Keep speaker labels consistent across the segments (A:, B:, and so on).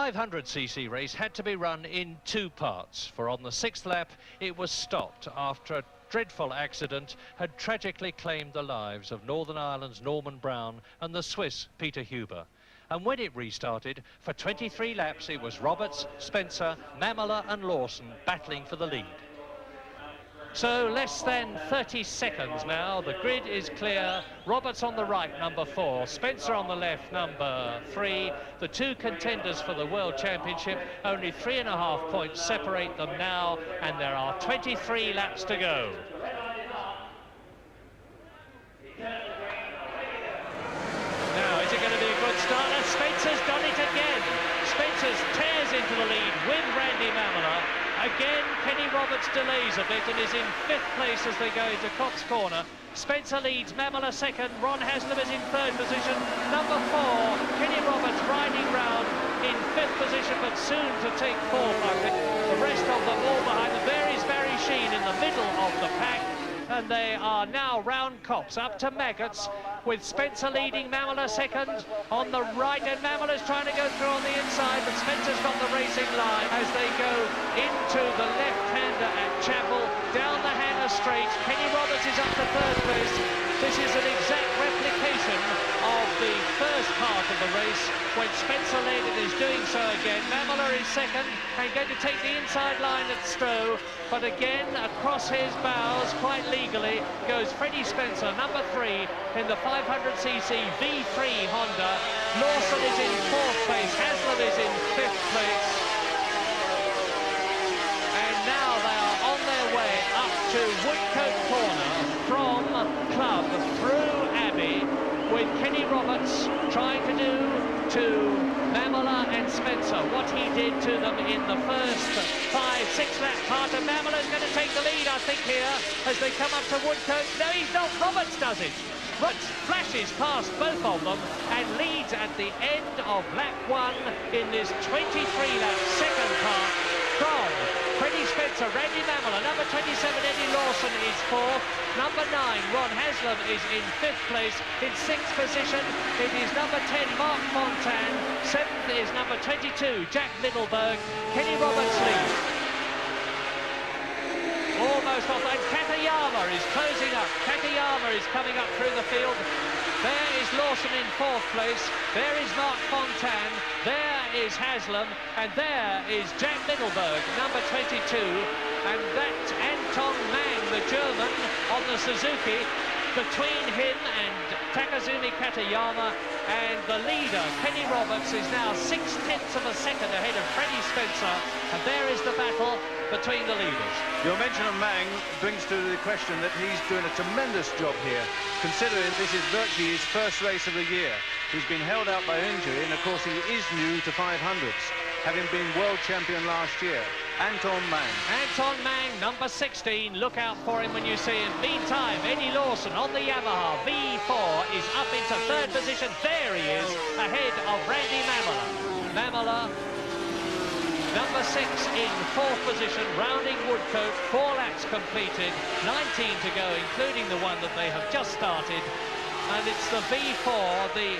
A: 500cc race had to be run in two parts, for on the sixth lap it was stopped after a dreadful accident had tragically claimed the lives of Northern Ireland's Norman Brown and the Swiss Peter Huber. And when it restarted, for 23 laps it was Roberts, Spencer, Mammela and Lawson battling for the lead. So less than 30 seconds now, the grid is clear. Roberts on the right, number 4, Spencer on the left, number 3. The two contenders for the World Championship, only 3.5 points separate them now, and there are 23 laps to go. Now, is it going to be a good start? And Spencer's done it again. Spencer tears into the lead with Randy Mammela. Again, Kenny Roberts delays a bit and is in 5th place as they go into Cops Corner. Spencer leads, Mammela second, Ron Haslam is in 3rd position. Number 4, Kenny Roberts riding round in 5th position, but soon to take 4th, I think. The rest of them all behind them. There is Barry Sheen in the middle of the pack, and they are now round Cops, up to Maggots, with Spencer leading, Mammela second on the right, and Mammela's trying to go through on the inside, but Spencer's got the racing line as they go into the left-hander at Chapel, down the Hangar Straight. Kenny Roberts is up to 3rd place. This is an exact replication of the first part of the race when Spencer led and is doing so again. Mammela is second and going to take the inside line at Stowe, but again across his bows quite legally goes Freddie Spencer, number 3 in the 500cc V3 Honda. Lawson is in 4th place, Haslam is in 5th place, and now they are on their way up to Woodcote Corner from Club through Abbey, with Kenny Roberts trying to do to Mammela and Spencer what he did to them in the first 5-6 lap part, and Mammela's going to take the lead, I think, here as they come up to Woodcote. No, he's not. Roberts does it. Roberts flashes past both of them and leads at the end of lap 1 in this 23-lap second part from Freddie Spencer. Randy Mammela, number 27 Eddie Lawson is 4th, number 9 Ron Haslam is in 5th place. In 6th position it is number 10 Mark Fontaine, 7th is number 22 Jack Middleberg. Kenny Roberts leads. Almost off, and Katayama is closing up. Katayama is coming up through the field. There is Lawson in 4th place. There is Mark Fontaine. There is Haslam. And there is Jack Middleberg, number 22. And that's Anton Mang, the German, on the Suzuki. Between him and Takazumi Katayama, and the leader, Kenny Roberts, is now 6/10 of a second ahead of Freddie Spencer. And there is the battle between the leaders.
B: Your mention of Mang brings to the question that he's doing a tremendous job here, considering this is virtually his first race of the year. He's been held out by injury, and of course he is new to 500s, having been world champion last year. Anton Mang.
A: Anton Mang, number 16. Look out for him when you see him. Meantime, Eddie Lawson on the Yamaha V4 is up into 3rd position. There he is, ahead of Randy Mammela. Mammela, number 6 in 4th position, rounding Woodcote. 4 laps completed, 19 to go, including the one that they have just started. And it's the V4, the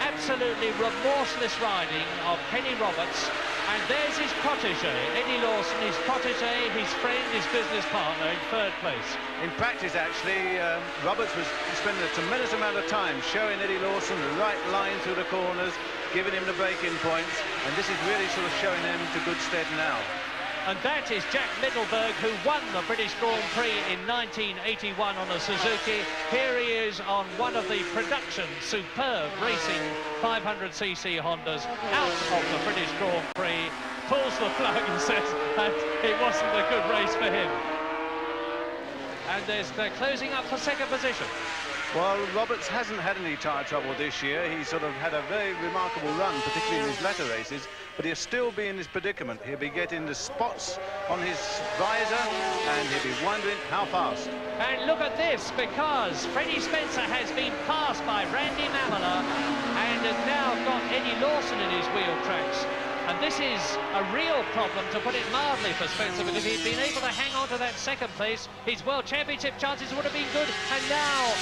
A: absolutely remorseless riding of Kenny Roberts. And there's his protege, Eddie Lawson, his protege, his friend, his business partner in 3rd place.
B: In practice, actually, Roberts was spending a tremendous amount of time showing Eddie Lawson the right line through the corners, giving him the break-in points, and this is really sort of showing him to good stead now.
A: And that is Jack Middleberg, who won the British Grand Prix in 1981 on a Suzuki. Here he is on one of the production superb racing 500cc Hondas, out of the British Grand Prix, pulls the plug and says that it wasn't a good race for him. And they're closing up for 2nd position.
B: Well, Roberts hasn't had any tyre trouble this year. He's sort of had a very remarkable run, particularly in his latter races, but he'll still be in this predicament. He'll be getting the spots on his visor, and he'll be wondering how fast.
A: And look at this, because Freddie Spencer has been passed by Randy Mammela and has now got Eddie Lawson in his wheel tracks. And this is a real problem, to put it mildly, for Spencer, because he'd been able to hang on to that 2nd place. His World Championship chances would have been good, and now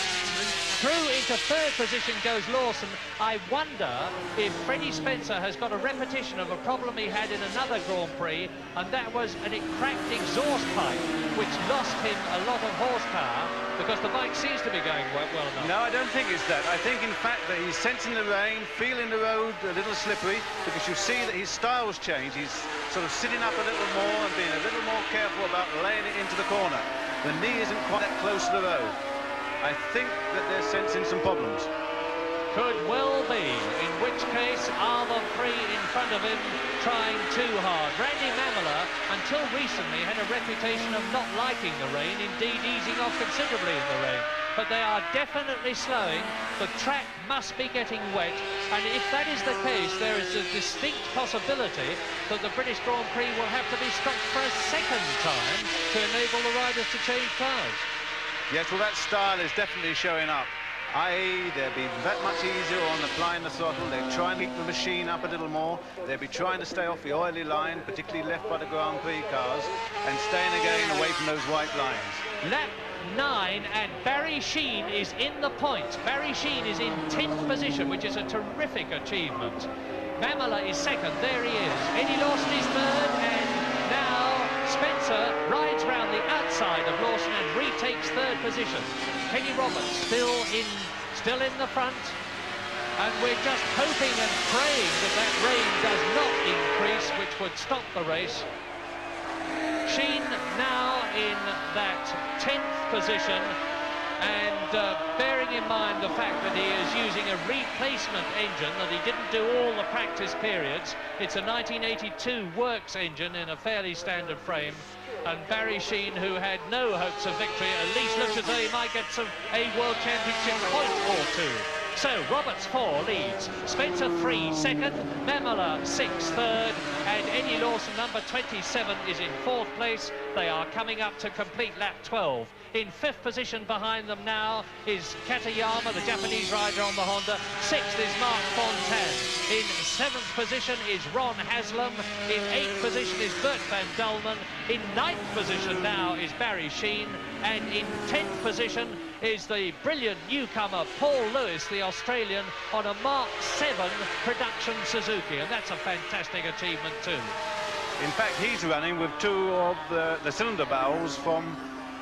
A: Through into third position goes Lawson. I wonder if Freddie Spencer has got a repetition of a problem he had in another Grand Prix, and that was an cracked exhaust pipe, which lost him a lot of horsepower, because the bike seems to be going well enough.
B: No, I don't think it's that. I think, in fact, that he's sensing the rain, feeling the road a little slippery, because you see that his style's changed. He's sort of sitting up a little more and being a little more careful about laying it into the corner. The knee isn't quite that close to the road. I think that they're sensing some problems.
A: Could well be, in which case are the three in front of him trying too hard. Randy Mamola, until recently, had a reputation of not liking the rain, indeed easing off considerably in the rain. But they are definitely slowing. The track must be getting wet, and if that is the case, there is a distinct possibility that the British Grand Prix will have to be stopped for a second time to enable the riders to change cars.
B: Yes, well, that style is definitely showing up. i.e. they'll be that much easier on applying the throttle. They're trying to keep the machine up a little more. They'll be trying to stay off the oily line, particularly left by the Grand Prix cars, and staying again away from those white lines.
A: Lap 9, and Barry Sheene is in the points. Barry Sheene is in 10th position, which is a terrific achievement. Mamola is second, there he is. Eddie Lawson is third, and now Spencer rides round the outside of Lawson and retakes third position. Kenny Roberts still in the front, and we're just hoping and praying that that rain does not increase, which would stop the race. Sheene now in that 10th position, and bearing in mind the fact that he is using a replacement engine that he didn't do all the practice periods. It's a 1982 Works engine in a fairly standard frame, and Barry Sheene, who had no hopes of victory, at least looks as though he might get a World Championship point or two. So Roberts 4 leads, Spencer 3 second, Mamola 6 third, and Eddie Lawson, number 27, is in 4th place. They are coming up to complete lap 12. In 5th position behind them now is Katayama, the Japanese rider on the Honda. 6th is Mark Fontaine. In 7th position is Ron Haslam. In 8th position is Bert van Dulmen. In 9th position now is Barry Sheene. And in 10th position is the brilliant newcomer Paul Lewis, the Australian, on a Mark 7 production Suzuki. And that's a fantastic achievement too.
B: In fact, he's running with 2 of the cylinder barrels from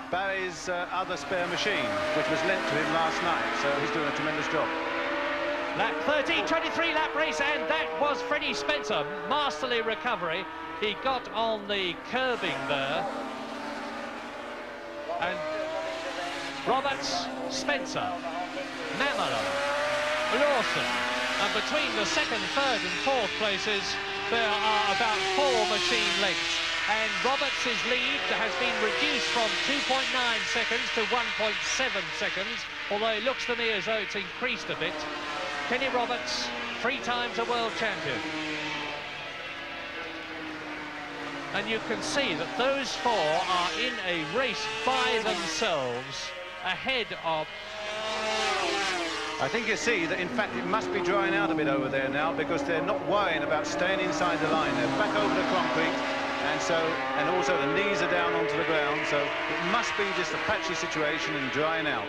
B: Barry's other spare machine, which was lent to him last night, so he's doing a tremendous job.
A: Lap 13, 23-lap race, and that was Freddie Spencer. Masterly recovery. He got on the curbing there. And Roberts, Spencer, Mamola, Lawson, and between the 2nd, 3rd and 4th places, there are about 4 machine lengths. And Roberts' lead has been reduced from 2.9 seconds to 1.7 seconds, although it looks to me as though it's increased a bit. Kenny Roberts, 3 times a world champion. And you can see that those 4 are in a race by themselves, ahead of...
B: I think you see that, in fact, it must be drying out a bit over there now, because they're not worrying about staying inside the line. They're back over the concrete. And also the knees are down onto the ground, so it must be just a patchy situation and drying out.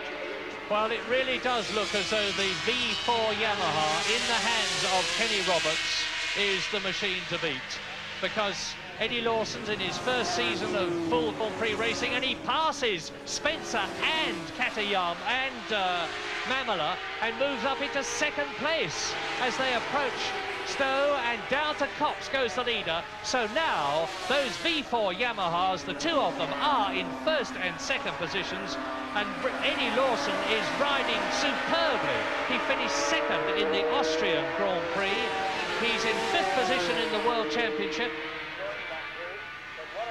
A: Well, it really does look as though the V4 Yamaha in the hands of Kenny Roberts is the machine to beat, because Eddie Lawson's in his first season of full Grand Prix racing, and he passes Spencer and Katayama and Mamola and moves up into 2nd place as they approach Stowe, and down to Copse goes the leader. So now those V4 Yamahas, the 2 of them, are in 1st and 2nd positions, and Eddie Lawson is riding superbly. He finished 2nd in the Austrian Grand Prix. He's in 5th position in the World Championship.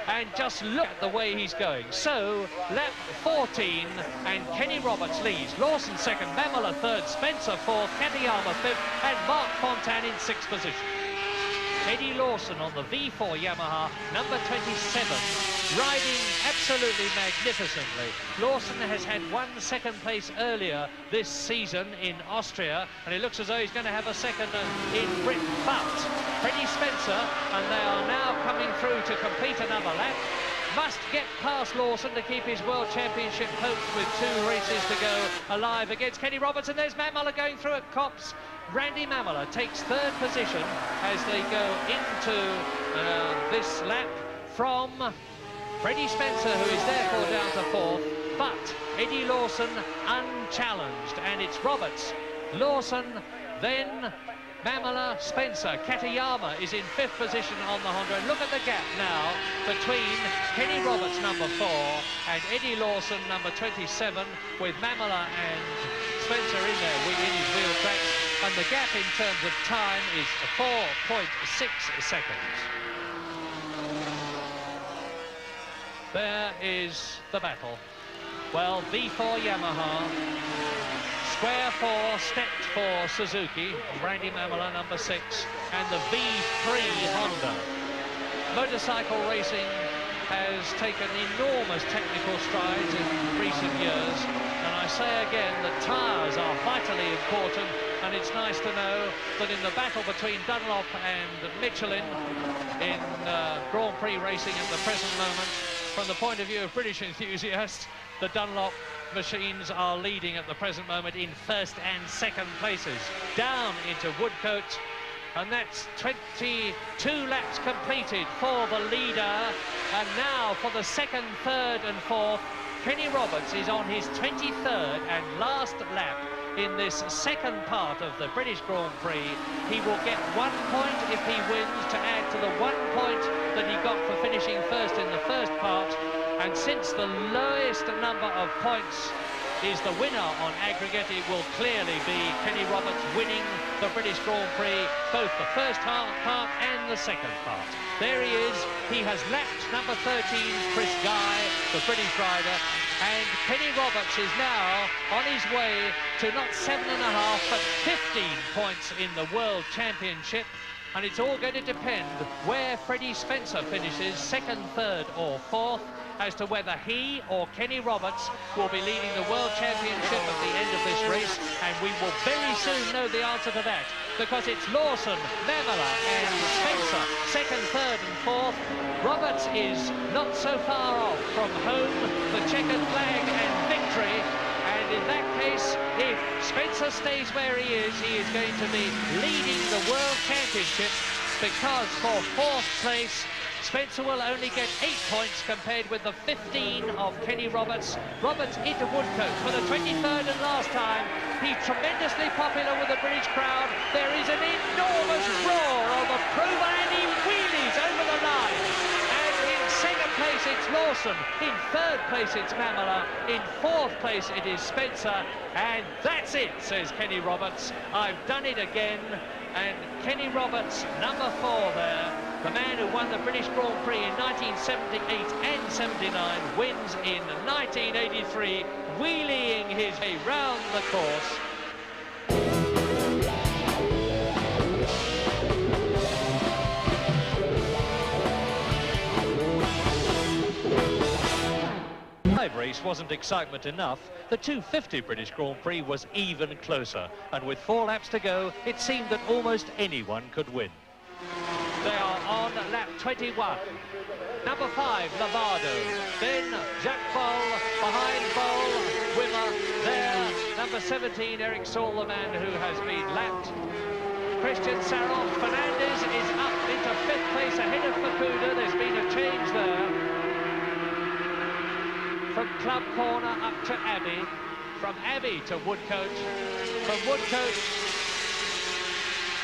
A: And just look at the way he's going. So, lap 14, and Kenny Roberts leads. Lawson 2nd, Mamola 3rd, Spencer 4th, Katayama 5th, and Mark Fontaine in 6th position. Eddie Lawson on the V4 Yamaha, number 27, riding absolutely magnificently. Lawson has had 1 second place earlier this season in Austria, and it looks as though he's going to have a second in Britain. But Freddie Spencer, and they are now coming through to complete another lap. must get past Lawson to keep his World Championship hopes with 2 races to go alive against Kenny Roberts. And there's Matt Muller going through at Copse. Randy Mamola takes 3rd position as they go into this lap from Freddie Spencer, who is therefore down to 4th, but Eddie Lawson unchallenged, and it's Roberts, Lawson, then Mamola, Spencer. Katayama is in 5th position on the Honda, and look at the gap now between Kenny Roberts, number 4, and Eddie Lawson, number 27, with Mamola and Spencer in there in his wheel tracks, and the gap in terms of time is 4.6 seconds. There is the battle. Well, V4 Yamaha, square 4, stepped for Suzuki, Randy Mamola, number 6, and the V3 Honda. Motorcycle racing has taken enormous technical strides in recent years, and I say again that tyres are vitally important, and it's nice to know that in the battle between Dunlop and Michelin in Grand Prix racing at the present moment, from the point of view of British enthusiasts, the Dunlop machines are leading at the present moment in 1st and 2nd places. Down into Woodcote, and that's 22 laps completed for the leader. And now for the 2nd, 3rd and 4th, Kenny Roberts is on his 23rd and last lap in this 2nd part of the British Grand Prix. He will get 1 point if he wins, to add to the 1 point that he got for finishing 1st in the 1st part. And since the lowest number of points is the winner on aggregate, it will clearly be Kenny Roberts winning the British Grand Prix, both the 1st part and the 2nd part. There he is. He has lapped number 13, Chris Guy, the British rider, and Kenny Roberts is now on his way to not 7.5 but 15 points in the World Championship. And it's all going to depend where Freddie Spencer finishes, 2nd, 3rd or 4th, as to whether he or Kenny Roberts will be leading the World Championship at the end of this race, and we will very soon know the answer to that, because it's Lawson, Mamola and Spencer, 2nd, 3rd and 4th. Roberts is not so far off from home, the checkered flag and victory, and in that case, if Spencer stays where he is going to be leading the World Championship, because for 4th place, Spencer will only get 8 points compared with the 15 of Kenny Roberts. Roberts into Woodcote for the 23rd and last time. He's tremendously popular with the British crowd. There is an enormous roar of approval, and he wheelies over the line. And in 2nd place it's Lawson, in 3rd place it's Mamola, in 4th place it is Spencer, and that's it, says Kenny Roberts. I've done it again. And Kenny Roberts, number 4 there, the man who won the British Grand Prix in 1978 and 79, wins in 1983, wheeling his way round the course. The race wasn't excitement enough. The 250 British Grand Prix was even closer, and with 4 laps to go, it seemed that almost anyone could win. They are on lap 21. Number 5, Lovato. Then Jacques Boll, behind Boll, Wimmer. There, number 17, Eric Saul, the man who has been lapped. Christian Sarov. Fernandez is up into 5th place ahead of Fukuda. There's been a change there. From Club Corner up to Abbey, from Abbey to Woodcote, from Woodcote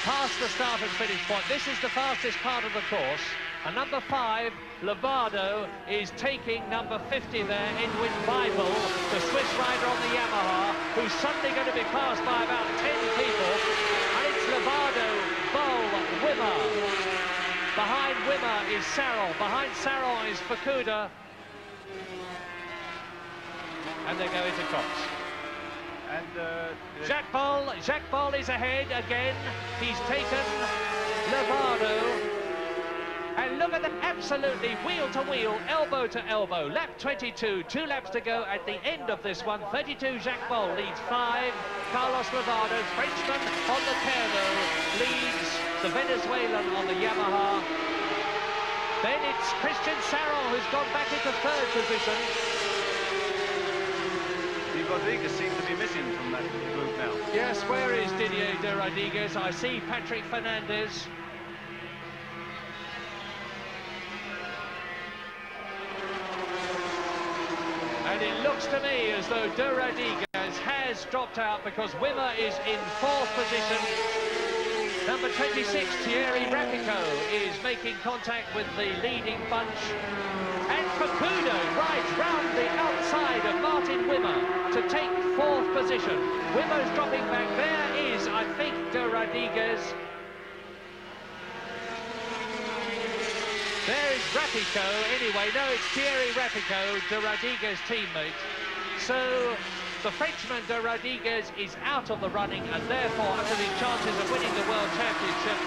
A: past the start and finish point. This is the fastest part of the course. And number 5, Lovato, is taking number 50 there, Edwin Weibel, the Swiss rider on the Yamaha, who's suddenly going to be passed by about 10 people. And it's Lovato, Boll, Wimmer. Behind Wimmer is Sarrel. Behind Sarrel is Fukuda. And they go into Copse.
B: And
A: Jacques Boll is ahead again. He's taken Lovato. And look at them, absolutely wheel to wheel, elbow to elbow. Lap 22, 2 laps to go at the end of this one. 32, Jacques Boll leads 5. Carlos Lovato, Frenchman on the Terno, leads the Venezuelan on the Yamaha. Then it's It's Christian Sarron who's gone back into third position.
B: Rodriguez seems to be missing from that group now.
A: Yes, where is Didier de Rodriguez? I see Patrick Fernandez. And it looks to me as though de Rodriguez has dropped out because Wimmer is in fourth position. Number 26, Thierry Rapico, is making contact with the leading bunch. And Facundo rides round the outside of Martin Wimmer to take fourth position. Wimmer's dropping back. There is, I think, de Rodriguez. There is Rapico. Anyway, no, it's Thierry Rapico, de Rodriguez's teammate. So the Frenchman de Rodriguez is out of the running and therefore under the chances of winning the World Championship.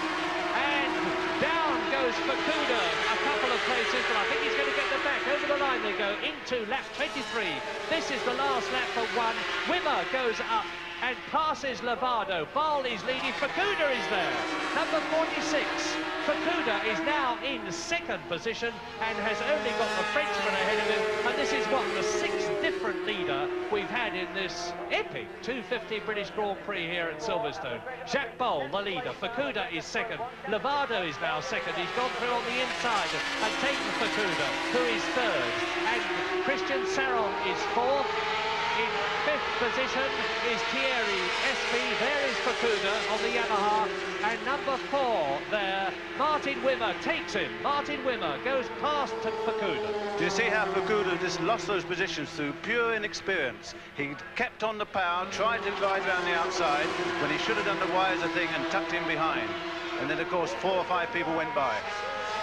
A: And down goes Facundo a couple of places, but I think he's going to get them back. Over the line they go into lap 23. This is the last lap for one. Wimmer goes up and passes Lovato. Ball is leading. Facundo is there. Number 46. Facundo is now in second position and has only got the Frenchman ahead of him. And this is what, the sixth different leader we've had in this epic 250 British Grand Prix here at Silverstone. Jacques Boll, the leader. Facundo is second. Lovato is now second. He's gone through on the inside and taken Facundo, who is third. And Christian Sarron is fourth. In fifth position is Thierry Espy. There is Facundo on the Yamaha. And number 4 there, Martin Wimmer takes him. Martin Wimmer goes past to Facundo.
B: Do you see how Facundo just lost those positions through pure inexperience? He kept on the power, tried to ride around the outside when he should have done the wiser thing and tucked in behind. And then, of course, 4 or 5 people went by.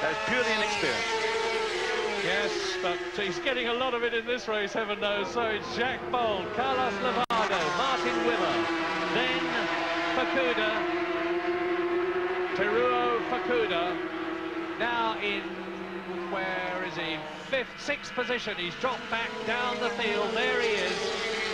B: That was purely inexperience.
A: Yes, but he's getting a lot of it in this race, heaven knows. So it's Jacques Boll, Carlos Lovato, Martin Wimmer, then Facundo, Teruo Facundo. Now in, where is he? Sixth position. He's dropped back down the field. There he is.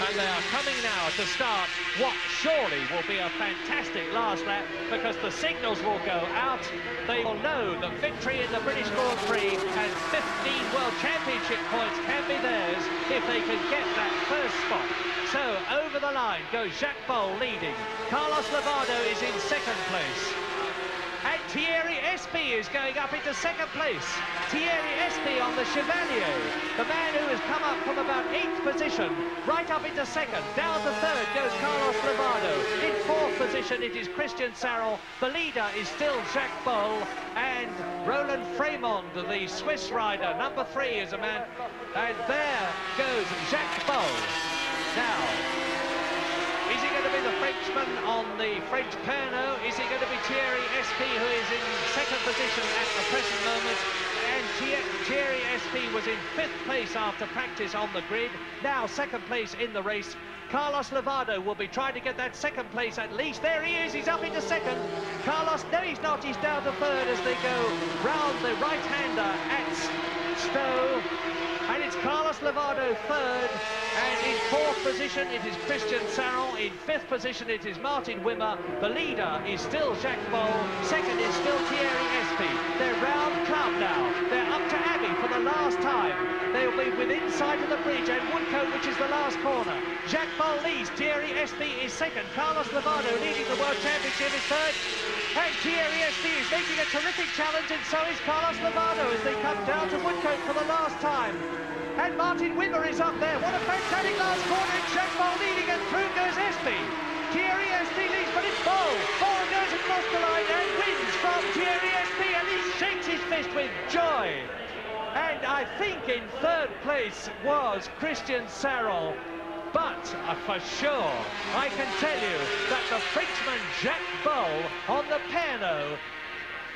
A: And they are coming now to start what surely will be a fantastic last lap because the signals will go out. They will know that victory in the British Grand Prix and 15 World Championship points can be theirs if they can get that first spot. So over the line goes Jacques Boll leading. Carlos Lovato is in second place. And Thierry Espy is going up into second place. Thierry Espy on the Chevalier, the man who has come up from about 8th position, right up into second. Down to third goes Carlos Lovato. In fourth position it is Christian Sarron. The leader is still Jacques Boll. And Roland Fremond, the Swiss rider, number 3 is a man. And there goes Jacques Boll. Now, is he going to be the Frenchman on the French Pernod? Is he going to be Thierry Espy, who is in second position at the present moment? And Thierry Espy was in 5th place after practice on the grid. Now second place in the race. Carlos Lovato will be trying to get that second place at least. There he is, he's up into second. Carlos, no he's not, he's down to third as they go round the right-hander at Stowe. And it's Carlos Lovato third, and in fourth position it is Christian Sarron. In fifth position it is Martin Wimmer. The leader is still Jacques Boll. Second is still Thierry Espy. They're round club now. They're up to Abbey for the last time. They'll be within sight of the bridge and Woodcote, which is the last corner. Jacques Boll leads. Thierry Espy is second. Carlos Lovato leading the World Championship is third. And Thierry Espy is making a terrific challenge, and so is Carlos Lovato as they come down to Woodcote for the last time. And Martin Wimmer is up there. What a fantastic last corner. It's Jacques Boll leading, and through goes Espy. Thierry Espy leads, but it's Boll. Boll goes across the line and wins from Thierry Espy, and he shakes his fist with joy. And I think in third place was Christian Sarron. But for sure, I can tell you that the Frenchman Jacques Boll on the Pernod,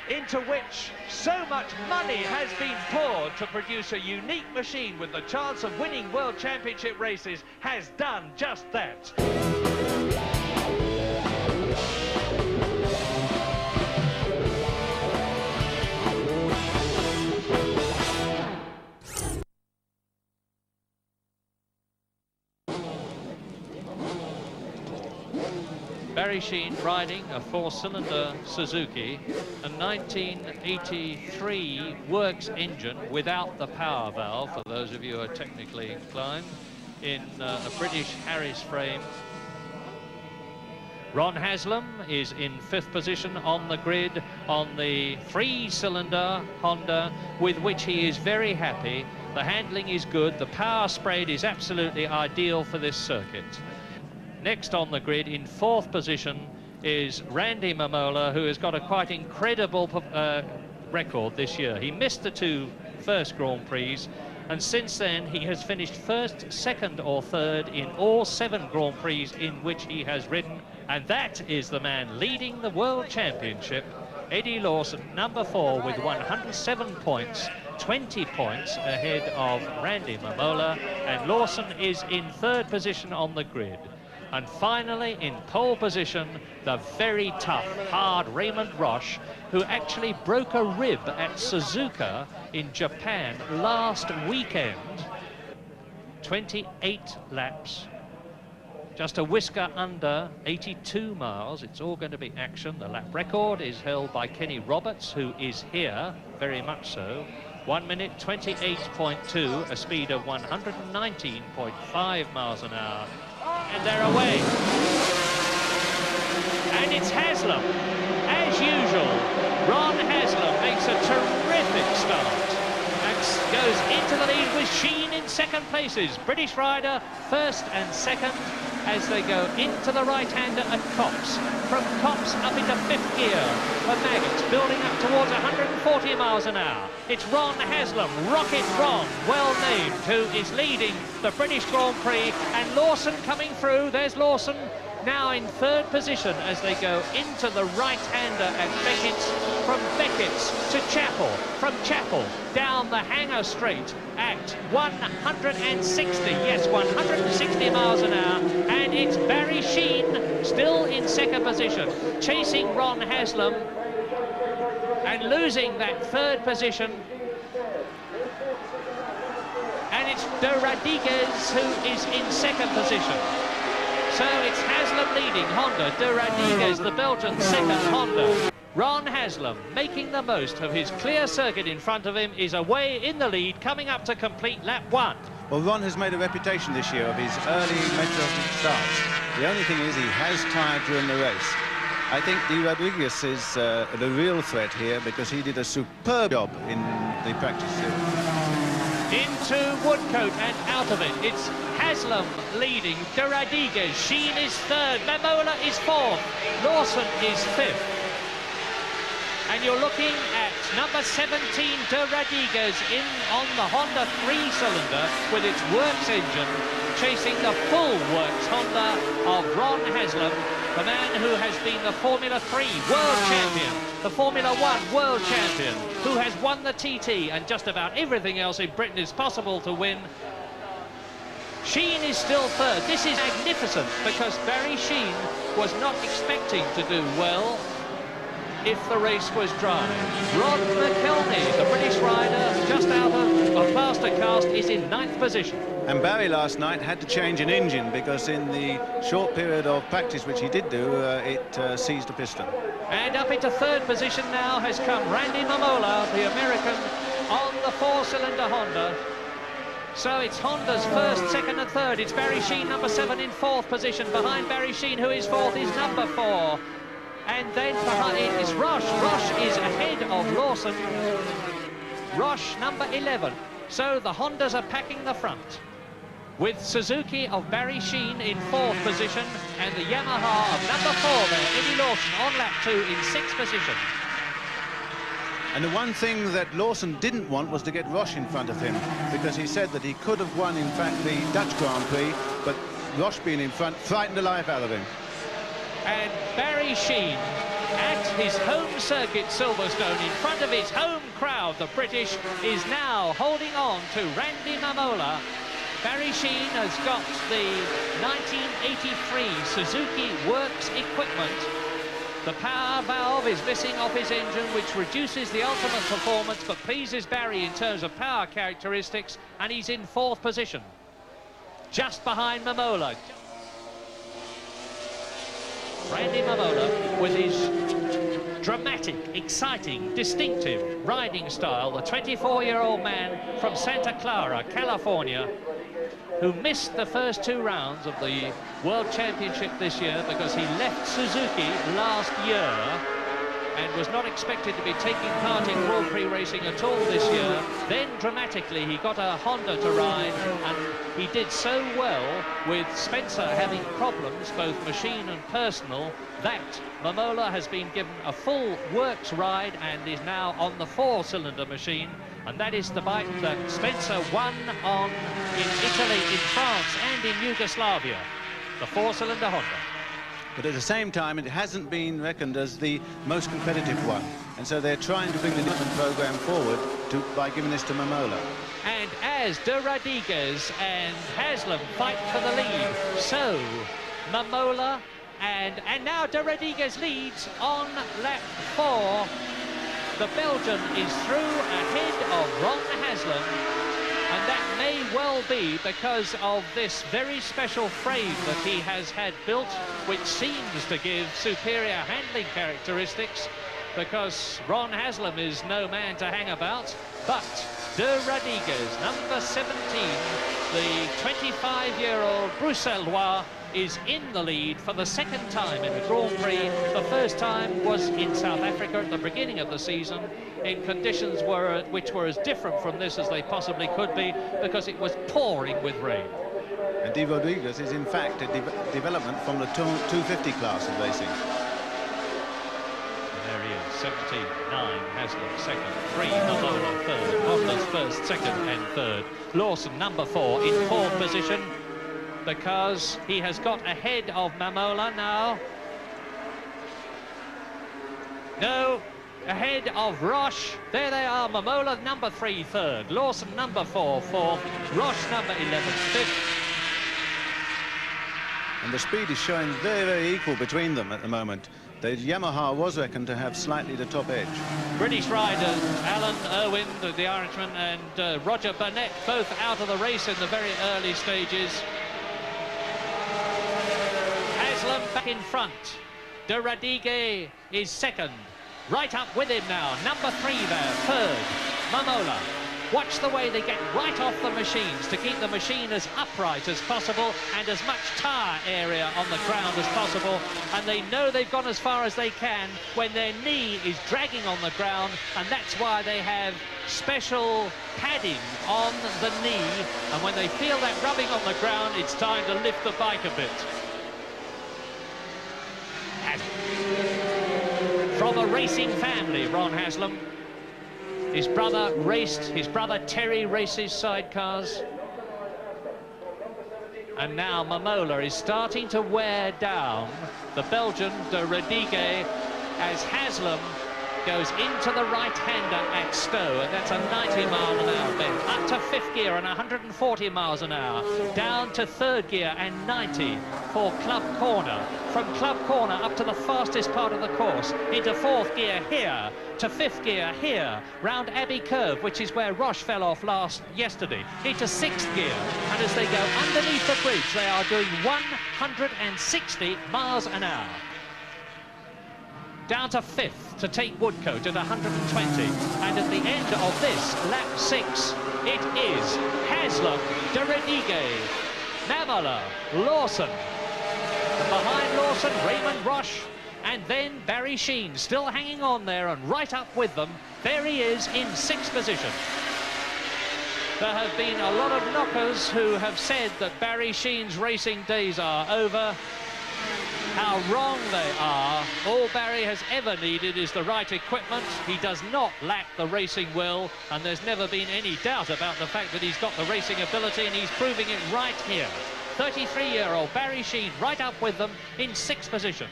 A: into which so much money has been poured to produce a unique machine with the chance of winning World Championship races, has done just that. Barry Sheene riding a four-cylinder Suzuki, a 1983 works engine without the power valve, for those of you who are technically inclined, in a British Harris frame. Ron Haslam is in 5th position on the grid on the 3-cylinder Honda, with which he is very happy. The handling is good, the power spread is absolutely ideal for this circuit. Next on the grid in 4th position is Randy Mamola, who has got a quite incredible record this year. He missed the 2 first Grand Prix, and since then he has finished 1st, 2nd or 3rd in all 7 Grand Prix in which he has ridden, and that is the man leading the World Championship, Eddie Lawson, number 4, with 107 points, 20 points ahead of Randy Mamola, and Lawson is in 3rd position on the grid. And finally, in pole position, the very tough, hard Raymond Roche, who actually broke a rib at Suzuka in Japan last weekend. 28 laps, just a whisker under 82 miles. It's all going to be action. The lap record is held by Kenny Roberts, who is here, very much so. 1 minute 28.2, a speed of 119.5 miles an hour. And they're away. And it's Haslam. As usual, Ron Haslam makes a terrific start and goes into the lead with Sheene in 2nd places. British rider 1st and 2nd as they go into the right-hander at Copse. From Copse up into 5th gear for Maggots, building up towards 140 miles an hour. It's Ron Haslam, Rocket Ron, well named, who is leading the British Grand Prix, and Lawson coming through. There's Lawson now in 3rd position as they go into the right-hander at Beckett's. From Beckett's to Chapel, from Chapel down the Hangar Straight at 160, yes, 160 miles an hour, and it's Barry Sheene still in 2nd position, chasing Ron Haslam and losing that 3rd position. And it's De Rodriguez who is in 2nd position. So it's Haslam leading Honda, De Rodriguez, the Belgian, 2nd Honda. Ron Haslam, making the most of his clear circuit in front of him, is away in the lead, coming up to complete lap 1.
B: Well, Ron has made a reputation this year of his early meteoric starts. The only thing is he has tired during the race. I think De Rodriguez is the real threat here because he did a superb job in the practice series.
A: Into Woodcote and out of it. It's Haslam leading, De Rodriguez, Sheene is 3rd, Mamola is 4th, Lawson is 5th. And you're looking at number 17, De Rodriguez, in on the Honda 3-cylinder with its works engine, chasing the full works Honda of Ron Haslam, the man who has been the Formula 3 world champion, the Formula 1 world champion, who has won the TT, and just about everything else in Britain is possible to win. Sheene is still 3rd. This is magnificent because Barry Sheene was not expecting to do well if the race was dry. Rod McElney, the British rider, just out of plaster cast, is in 9th position.
B: And Barry last night had to change an engine because in the short period of practice which he did do, it seized a piston.
A: And up into 3rd position now has come Randy Mamola, the American, on the 4-cylinder Honda. So it's Honda's 1st, 2nd and 3rd. It's Barry Sheene, number 7, in 4th position. Behind Barry Sheene, who is 4th, is number 4. And then behind it is Roche. Roche is ahead of Lawson. Roche, number 11. So the Hondas are packing the front, with Suzuki of Barry Sheene in 4th position, and the Yamaha of number 4 there, Eddie Lawson, on lap 2 in 6th position.
B: And the one thing that Lawson didn't want was to get Roche in front of him, because he said that he could have won, in fact, the Dutch Grand Prix, but Roche being in front frightened the life out of him.
A: And Barry Sheene at his home circuit, Silverstone, in front of his home crowd, the British, is now holding on to Randy Mamola. Barry Sheene has got the 1983 Suzuki Works equipment. The power valve is missing off his engine, which reduces the ultimate performance, but pleases Barry in terms of power characteristics, and he's in 4th position, just behind Mamola. Randy Mamola, with his dramatic, exciting, distinctive riding style, the 24-year-old man from Santa Clara, California, who missed the first 2 rounds of the World Championship this year because he left Suzuki last year and was not expected to be taking part in Grand Prix racing at all this year. Then dramatically he got a Honda to ride, and he did so well with Spencer having problems, both machine and personal, that Mamola has been given a full works ride and is now on the 4-cylinder machine, and that is the bike that Spencer won on in Italy, in France and in Yugoslavia, the 4-cylinder Honda.
B: But at the same time, it hasn't been reckoned as the most competitive one. And so they're trying to bring the development program forward by giving this to Mamola.
A: And as De Rodriguez and Haslam fight for the lead, so Mamola and now De Rodriguez leads on lap 4. The Belgian is through ahead of Ron Haslam, and that may well be because of this very special frame that he has had built, which seems to give superior handling characteristics, because Ron Haslam is no man to hang about. But De Rodriguez, number 17, the 25-year-old Bruxellois, is in the lead for the 2nd time in a Grand Prix. The first time was in South Africa at the beginning of the season, in conditions which were as different from this as they possibly could be, because it was pouring with rain.
B: And De Rodriguez is in fact a development from the 250 class of racing.
A: And there he is, 17, 9, Haslam, 2nd, 3, Mamola, 3rd, Honda's 1st, 2nd and 3rd. Lawson, number 4, in 4th position, because he has got ahead of Mamola now. No, ahead of Roche. There they are, Mamola number 3, 3rd, Lawson number 4, 4th, Roche number 11, 5th.
B: And the speed is showing very, very equal between them at the moment. The Yamaha was reckoned to have slightly the top edge.
A: British riders, Alan Irwin, the Irishman, and Roger Burnett, both out of the race in the very early stages. Haslam back in front. De Rodriguez is 2nd. Right up with him now. Number 3 there, 3rd. Mamola. Watch the way they get right off the machines to keep the machine as upright as possible and as much tyre area on the ground as possible. And they know they've gone as far as they can when their knee is dragging on the ground, and that's why they have special padding on the knee. And when they feel that rubbing on the ground, it's time to lift the bike a bit. From a racing family, Ron Haslam. His brother Terry races sidecars. And now Mamola is starting to wear down the Belgian De Rodriguez as Haslam goes into the right-hander at Stowe, and that's a 90-mile-an-hour bend. Up to 5th gear and 140 miles an hour. Down to 3rd gear and 90 for Club Corner. From Club Corner up to the fastest part of the course. Into 4th gear here. To 5th gear here. Round Abbey Curve, which is where Roche fell off yesterday. Into 6th gear. And as they go underneath the bridge, they are doing 160 miles an hour. Down to 5th to take Woodcote at 120. And at the end of this, lap 6, it is Haslam, De Rodriguez, Mamola, Lawson. And behind Lawson, Raymond Roche, and then Barry Sheene still hanging on there, and right up with them, there he is in 6th position. There have been a lot of knockers who have said that Barry Sheene's racing days are over. How wrong they are. All Barry has ever needed is the right equipment. He does not lack the racing will, and there's never been any doubt about the fact that he's got the racing ability, and he's proving it right here. 33-year-old Barry Sheene right up with them in 6th position.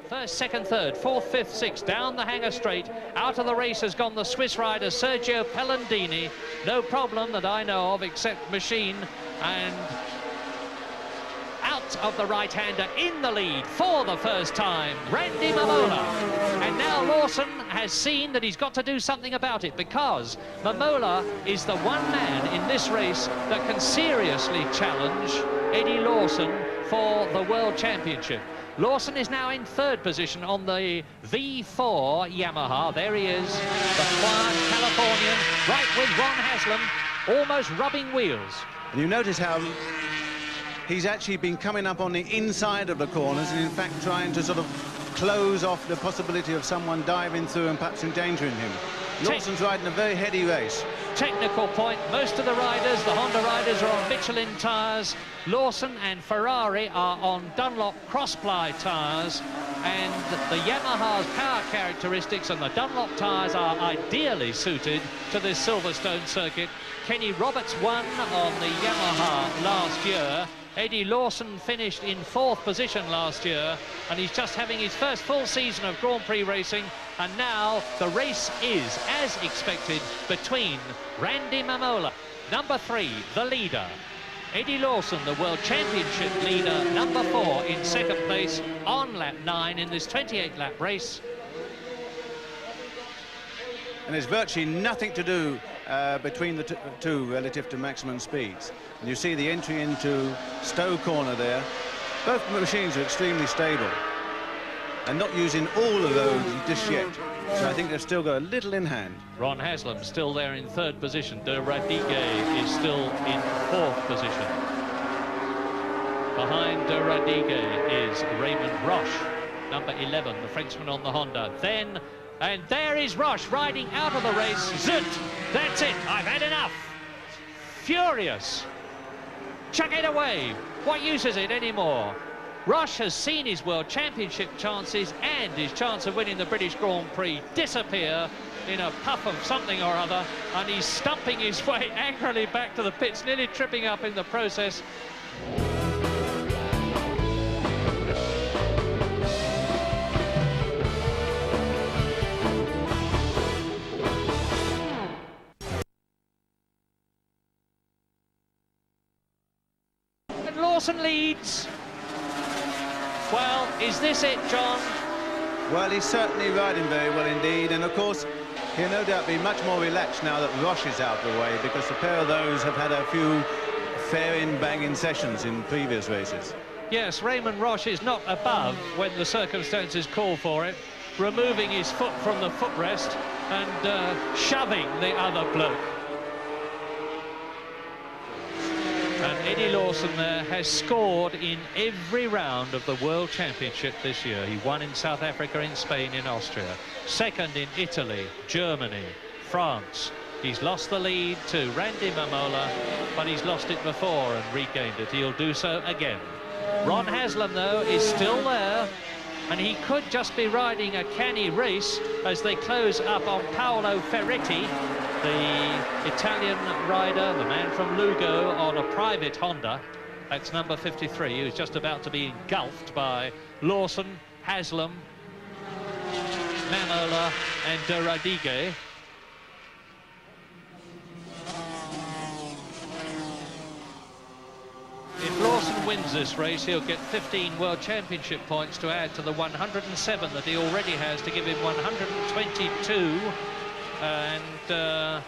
A: First, 2nd, 3rd, 4th, 5th, 6th, down the hanger straight. Out of the race has gone the Swiss rider Sergio Pellandini. No problem that I know of except machine. And out Roberts of the right-hander in the lead for the first time, Randy Mamola. And now Lawson has seen that he's got to do something about it, because Mamola is the one man in this race that can seriously challenge Eddie Lawson for the World Championship. Lawson is now in third position on the V4 Yamaha. There he is, the quiet Californian, right with Ron Haslam, almost rubbing wheels.
B: And you notice how he's actually been coming up on the inside of the corners and in fact trying to sort of close off the possibility of someone diving through and perhaps endangering him. Lawson's riding a very heady race.
A: Technical point, most of the riders, the Honda riders, are on Michelin tyres. Lawson and Ferrari are on Dunlop cross-ply tyres, and the Yamaha's power characteristics and the Dunlop tyres are ideally suited to this Silverstone circuit. Kenny Roberts won on the Yamaha last year. Eddie Lawson finished in fourth position last year, and he's just having his first full season of Grand Prix racing, and now the race is, as expected, between Randy Mamola, number 3, the leader, Eddie Lawson, the World Championship leader, number 4, in second place on lap 9 in this 28-lap race.
B: And there's virtually nothing to do between the two relative to maximum speeds. And you see the entry into Stowe Corner there. Both machines are extremely stable and not using all of those just yet. So I think they've still got a little in hand.
A: Ron Haslam still there in third position. De Radiguet is still in fourth position. Behind De Radiguet is Raymond Roche, number 11, the Frenchman on the Honda. Then, and there is Roche riding out of the race. Zut! That's it, I've had enough. Furious. Chuck it away. What use is it anymore? Roche has seen his World Championship chances and his chance of winning the British Grand Prix disappear in a puff of something or other, and he's stumping his way angrily back to the pits, nearly tripping up in the process. And Lawson leads. Well, is this it, John?
B: Well, he's certainly riding very well indeed, and of course he'll no doubt be much more relaxed now that Roche is out of the way, because the pair of those have had a few fair-in banging sessions in previous races.
A: Yes, Raymond Roche is not above, when the circumstances call for it, removing his foot from the footrest and shoving the other bloke. And Eddie Lawson there has scored in every round of the World Championship this year. He won in South Africa, in Spain, in Austria. Second in Italy, Germany, France. He's lost the lead to Randy Mamola, but he's lost it before and regained it. He'll do so again. Ron Haslam, though, is still there, and he could just be riding a canny race as they close up on Paolo Ferretti, the Italian rider, the man from Lugo, on a private Honda. That's number 53, who's just about to be engulfed by Lawson, Haslam, Mamola and De Radiguet. If Lawson wins this race, he'll get 15 World Championship points to add to the 107 that he already has, to give him 122. And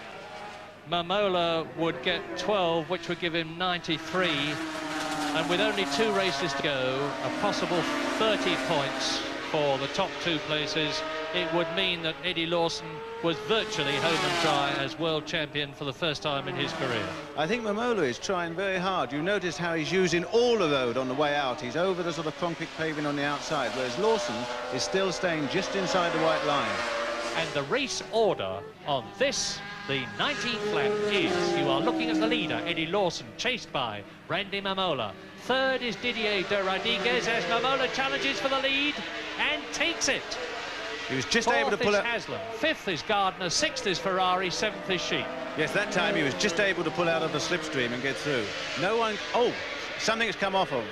A: Mamola would get 12, which would give him 93. And with only 2 races to go, a possible 30 points for the top 2 places, it would mean that Eddie Lawson was virtually home and dry as world champion for the first time in his career.
B: I think Mamola is trying very hard. You notice how he's using all the road on the way out. He's over the sort of concrete paving on the outside, whereas Lawson is still staying just inside the white line.
A: And the race order on this, the 19th lap, is, you are looking at the leader, Eddie Lawson, chased by Randy Mamola. Third is Didier de Radiguez as Mamola challenges for the lead and takes it.
B: He was just able to pull out.
A: Haslam. 5th is Gardner, 6th is Ferrari, 7th is Sheep.
B: Yes, that time he was just able to pull out of the slipstream and get through. No one. Oh, something's come off of.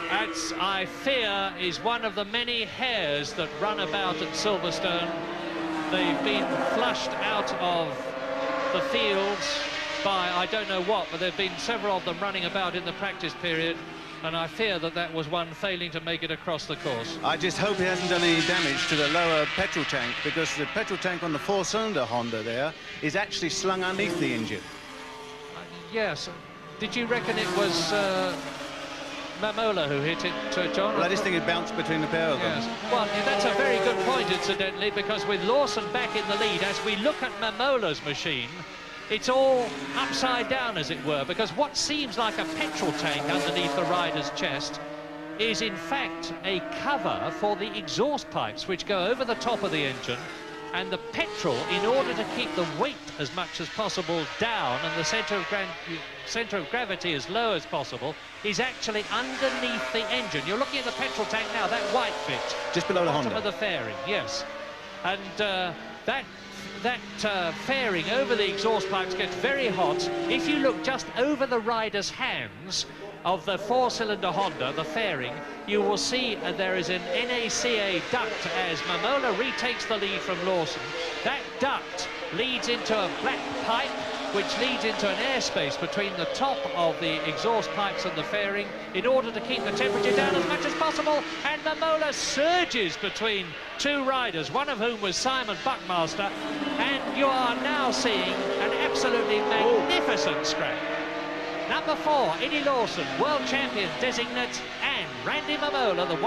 A: That's, I fear, is one of the many hares that run about at Silverstone. They've been flushed out of the fields by I don't know what, but there have been several of them running about in the practice period. and I fear that that was one failing to make it across the course.
B: I just hope he hasn't done any damage to the lower petrol tank, because the petrol tank on the four-cylinder Honda there is actually slung underneath the engine.
A: Yes. Did you reckon it was Mamola who hit it, John?
B: Well, I just think it bounced between the pair of them.
A: Yes. Well, that's a very good point, incidentally, because with Lawson back in the lead, as we look at Mamola's machine, it's all upside down, as it were, because what seems like a petrol tank underneath the rider's chest is, in fact, a cover for the exhaust pipes, which go over the top of the engine, and the petrol, in order to keep the weight as much as possible down and the centre of gravity as low as possible, is actually underneath the engine. You're looking at the petrol tank now, that white bit.
B: Just below the Honda.
A: Bottom of the fairing, yes. And that fairing over the exhaust pipes gets very hot. If you look just over the rider's hands of the four-cylinder Honda, the fairing, you will see there is an NACA duct as Mamola retakes the lead from Lawson. That duct leads into a black pipe, which leads into an airspace between the top of the exhaust pipes and the fairing in order to keep the temperature down as much as possible. And Mamola surges between two riders, one of whom was Simon Buckmaster, and you are now seeing an absolutely magnificent scrap. Number 4, Eddie Lawson, world champion designate, and Randy Mamola, the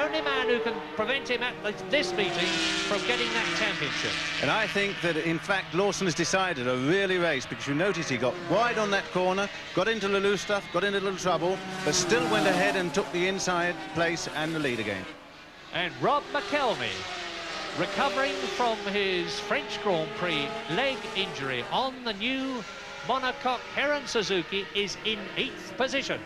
A: only man who can prevent him at this meeting from getting that championship.
B: And I think that, in fact, Lawson has decided a really race, because you notice he got wide on that corner, got into the loose stuff, got into a little trouble, but still went ahead and took the inside place and the lead again.
A: And Rob McElmy, recovering from his French Grand Prix leg injury on the new monocoque Heron Suzuki, is in 8th position.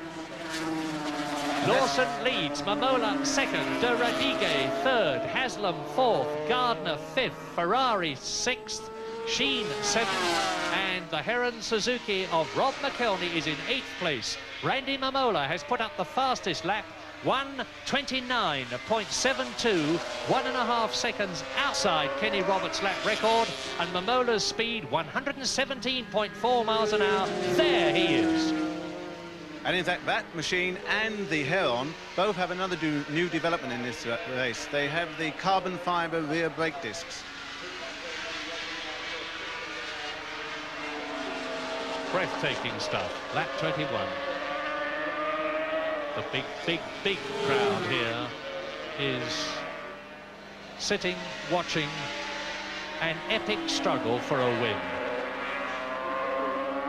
A: Lawson leads, Mamola 2nd, De Radigue 3rd, Haslam 4th, Gardner 5th, Ferrari 6th, Sheen 7th, and the Heron Suzuki of Rob McElmy is in 8th place. Randy Mamola has put up the fastest lap, 1:29.72, 1.5 seconds outside Kenny Roberts' lap record, and Mamola's speed 117.4 miles an hour. There he is.
B: And in fact, that machine and the Heron both have another new development in this race. They have the carbon fibre rear brake discs.
A: Breathtaking stuff. Lap 21. The big crowd here is sitting, watching an epic struggle for a win.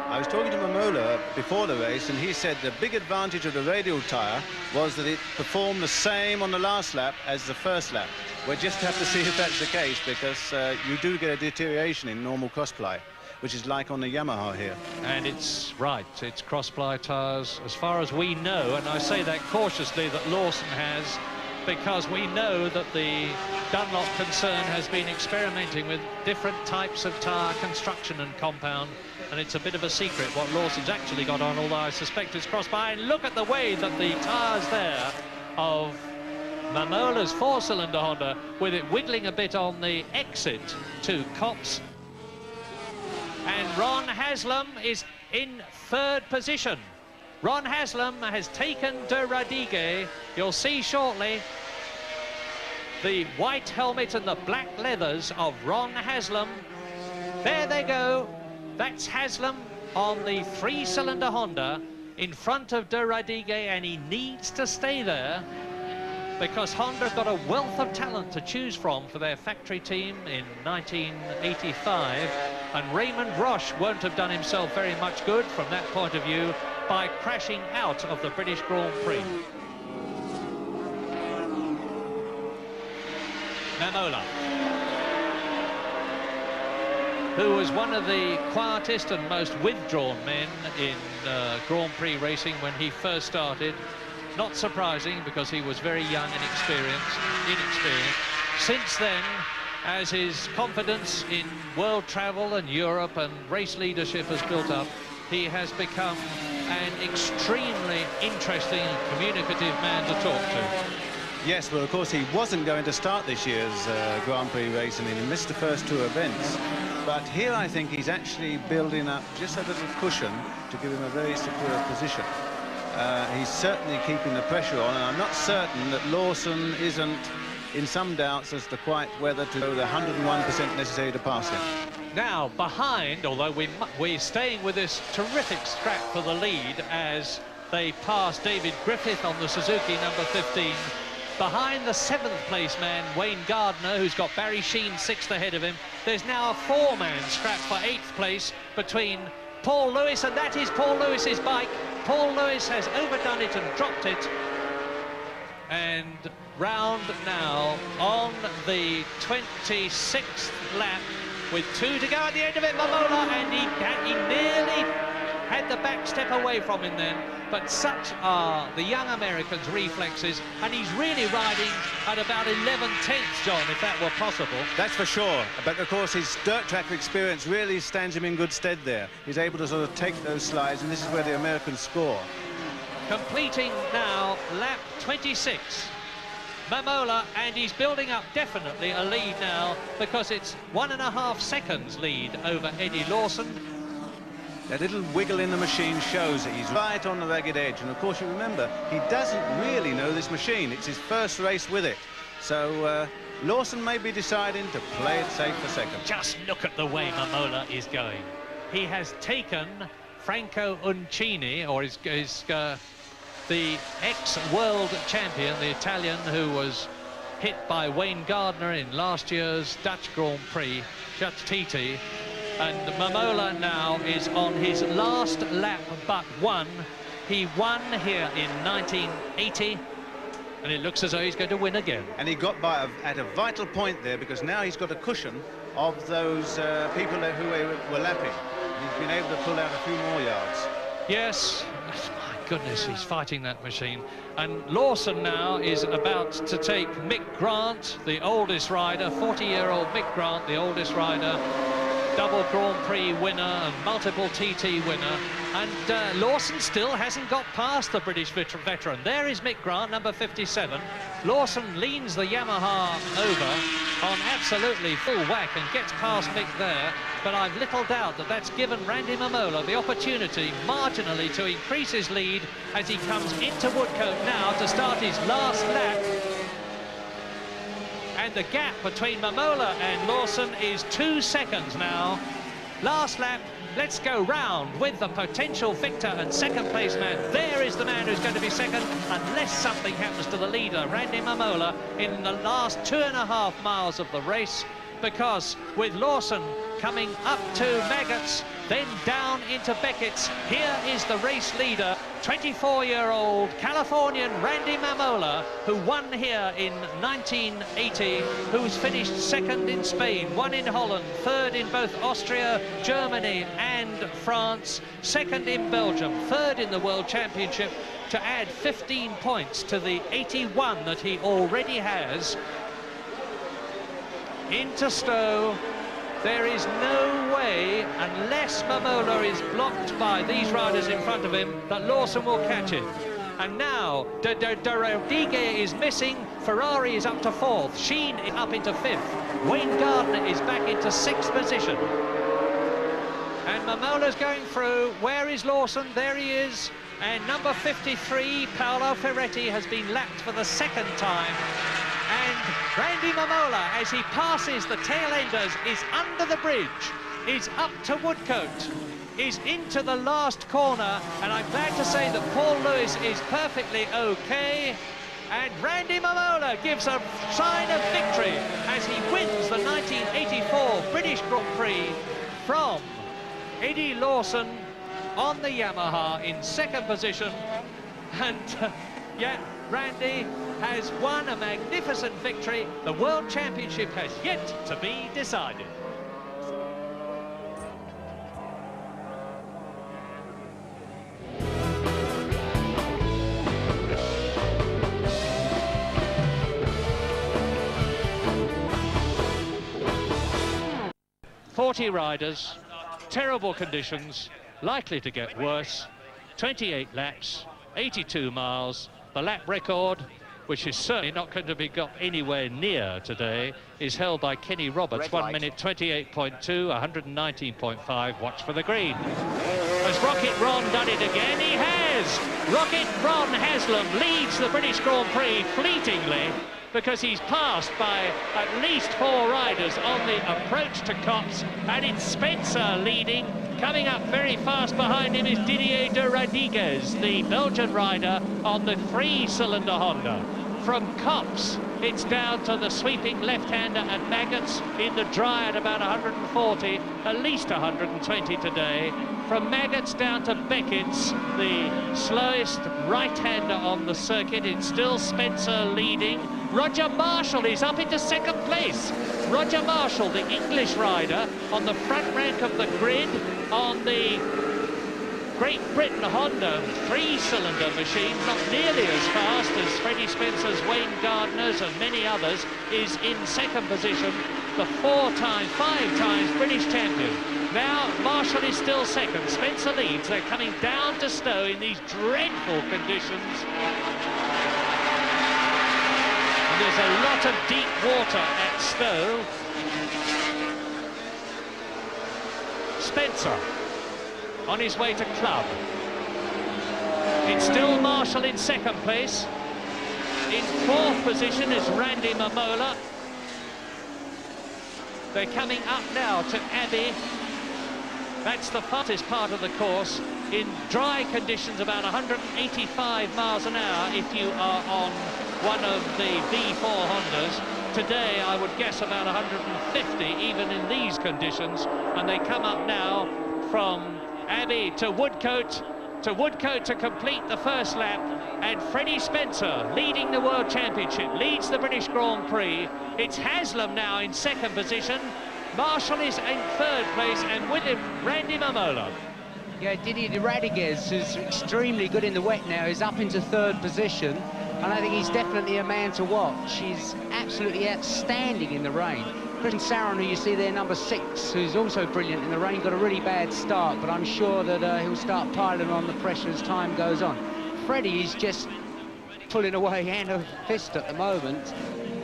B: I was talking to Mamola before the race, and he said the big advantage of the radial tyre was that it performed the same on the last lap as the first lap. We'll just have to see if that's the case, because you do get a deterioration in normal cross-ply, which is like on the Yamaha here.
A: And it's right, it's cross-ply tyres as far as we know, and I say that cautiously that Lawson has, because we know that the Dunlop concern has been experimenting with different types of tyre construction and compound, and it's a bit of a secret what Lawson's actually got on, although I suspect it's cross-ply. And look at the way that the tyres there of Mamola's four-cylinder Honda, with it wiggling a bit on the exit to Copse. And Ron Haslam is in 3rd position. Ron Haslam has taken De Radigue. You'll see shortly the white helmet and the black leathers of Ron Haslam. There they go. That's Haslam on the 3-cylinder Honda in front of De Radigue, and he needs to stay there because Honda got a wealth of talent to choose from for their factory team in 1985, and Raymond Roche won't have done himself very much good from that point of view by crashing out of the British Grand Prix. Mamola, who was one of the quietest and most withdrawn men in Grand Prix racing when he first started. Not surprising, because he was very young and inexperienced. Since then, as his confidence in world travel and Europe and race leadership has built up, he has become an extremely interesting and communicative man to talk to.
B: Yes, well, of course, he wasn't going to start this year's Grand Prix race, and he missed the first 2 events. But here I think he's actually building up just a little cushion to give him a very secure position. He's certainly keeping the pressure on, and I'm not certain that Lawson isn't in some doubts as to quite whether to go the 101% necessary to pass him.
A: Now, behind, although we're staying with this terrific scrap for the lead as they pass David Griffith on the Suzuki number 15. Behind the 7th place man, Wayne Gardner, who's got Barry Sheene 6th ahead of him. There's now a 4-man scrap for 8th place between Paul Lewis, and that is Paul Lewis's bike. Paul Lewis has overdone it and dropped it. And round now on the 26th lap with 2 to go at the end of it, Mamola, and he nearly had the back step away from him then, but such are the young American's reflexes, and he's really riding at about 11/10, John, if that were possible.
B: That's for sure, but of course his dirt track experience really stands him in good stead there. He's able to sort of take those slides, and this is where the Americans score.
A: Completing now lap 26. Mamola, and he's building up definitely a lead now because it's 1.5 seconds lead over Eddie Lawson.
B: That little wiggle in the machine shows that he's right on the ragged edge, and of course you remember he doesn't really know this machine. It's his first race with it, so Lawson may be deciding to play it safe for second.
A: Just look at the way Mamola is going. He has taken Franco Uncini, or the ex-world champion, the Italian who was hit by Wayne Gardner in last year's Dutch Grand Prix, Dutch TT, and Mamola now is on his last lap but one. He won here in 1980, and it looks as though he's going to win again.
B: And he got by at a vital point there, because now he's got a cushion of those people who were lapping. He's been able to pull out a few more yards.
A: Yes. Goodness, he's fighting that machine. And Lawson now is about to take Mick Grant, the oldest rider, 40-year-old Mick Grant, the oldest rider, double Grand Prix winner and multiple TT winner. And Lawson still hasn't got past the British veteran. There is Mick Grant, number 57. Lawson leans the Yamaha over on absolutely full whack and gets past Mick there. But I've little doubt that that's given Randy Mamola the opportunity marginally to increase his lead as he comes into Woodcote now to start his last lap. And the gap between Mamola and Lawson is 2 seconds now. Last lap, let's go round with the potential victor and second place man. There is the man who's going to be second, unless something happens to the leader, Randy Mamola, in the last 2.5 miles of the race. Because with Lawson coming up to Maggots, then down into Beckett's, here is the race leader, 24-year-old Californian Randy Mamola, who won here in 1980, who's finished second in Spain, won in Holland, third in both Austria, Germany and France, second in Belgium, third in the World Championship, to add 15 points to the 81 that he already has. Into Stowe, there is no way, unless Mamola is blocked by these riders in front of him, that Lawson will catch it. And now, De Rodriguez is missing, Ferrari is up to 4th, Sheene is up into 5th, Wayne Gardner is back into 6th position. And Mamola's going through. Where is Lawson? There he is. And number 53, Paolo Ferretti, has been lapped for the 2nd time. And Randy Mamola, as he passes the tail enders, is under the bridge, is up to Woodcote, is into the last corner, and I'm glad to say that Paul Lewis is perfectly okay. And Randy Mamola gives a sign of victory as he wins the 1984 British Grand Prix from Eddie Lawson on the Yamaha in 2nd position. And yeah, Randy has won a magnificent victory. The World Championship has yet to be decided. "40 riders, terrible conditions, likely to get worse, 28 laps, 82 miles. The lap record, which is certainly not going to be got anywhere near today, is held by Kenny Roberts, 1 minute 28.2, 119.5. Watch for the green." Has Rocket Ron done it again? He has! Rocket Ron Haslam leads the British Grand Prix fleetingly because he's passed by at least 4 riders on the approach to Copse, and it's Spencer leading. Coming up very fast behind him is Didier de Radiguez, the Belgian rider on the 3-cylinder Honda. From Copse, it's down to the sweeping left-hander at Maggots in the dry at about 140, at least 120 today. From Maggots down to Beckett's, the slowest right-hander on the circuit. It's still Spencer leading. Roger Marshall is up into 2nd place. Roger Marshall, the English rider, on the front rank of the grid on the Great Britain Honda 3-cylinder machine, not nearly as fast as Freddie Spencer's Wayne Gardner's and many others, is in 2nd position, the 5 times British champion. Now Marshall is still 2nd, Spencer leads. They're coming down to Stowe in these dreadful conditions. And there's a lot of deep water at Stowe. Spencer on his way to club. It's still Marshall in 2nd place. In 4th position is Randy Mamola. They're coming up now to Abbey. That's the fastest part of the course. In dry conditions, about 185 miles an hour if you are on one of the V4 Hondas. Today, I would guess about 150, even in these conditions. And they come up now from Abbey to Woodcote to complete the first lap, and Freddie Spencer leading the World Championship, leads the British Grand Prix. It's Haslam now in 2nd position. Marshall is in 3rd place, and with him, Randy Mamola.
C: Yeah, Didier de Radiguez, who's extremely good in the wet now, is up into 3rd position, and I think he's definitely a man to watch. He's absolutely outstanding in the rain. Christian Saron, who you see there, number 6, who's also brilliant in the rain, got a really bad start, but I'm sure that he'll start piling on the pressure as time goes on. Freddie is just pulling away hand over fist at the moment.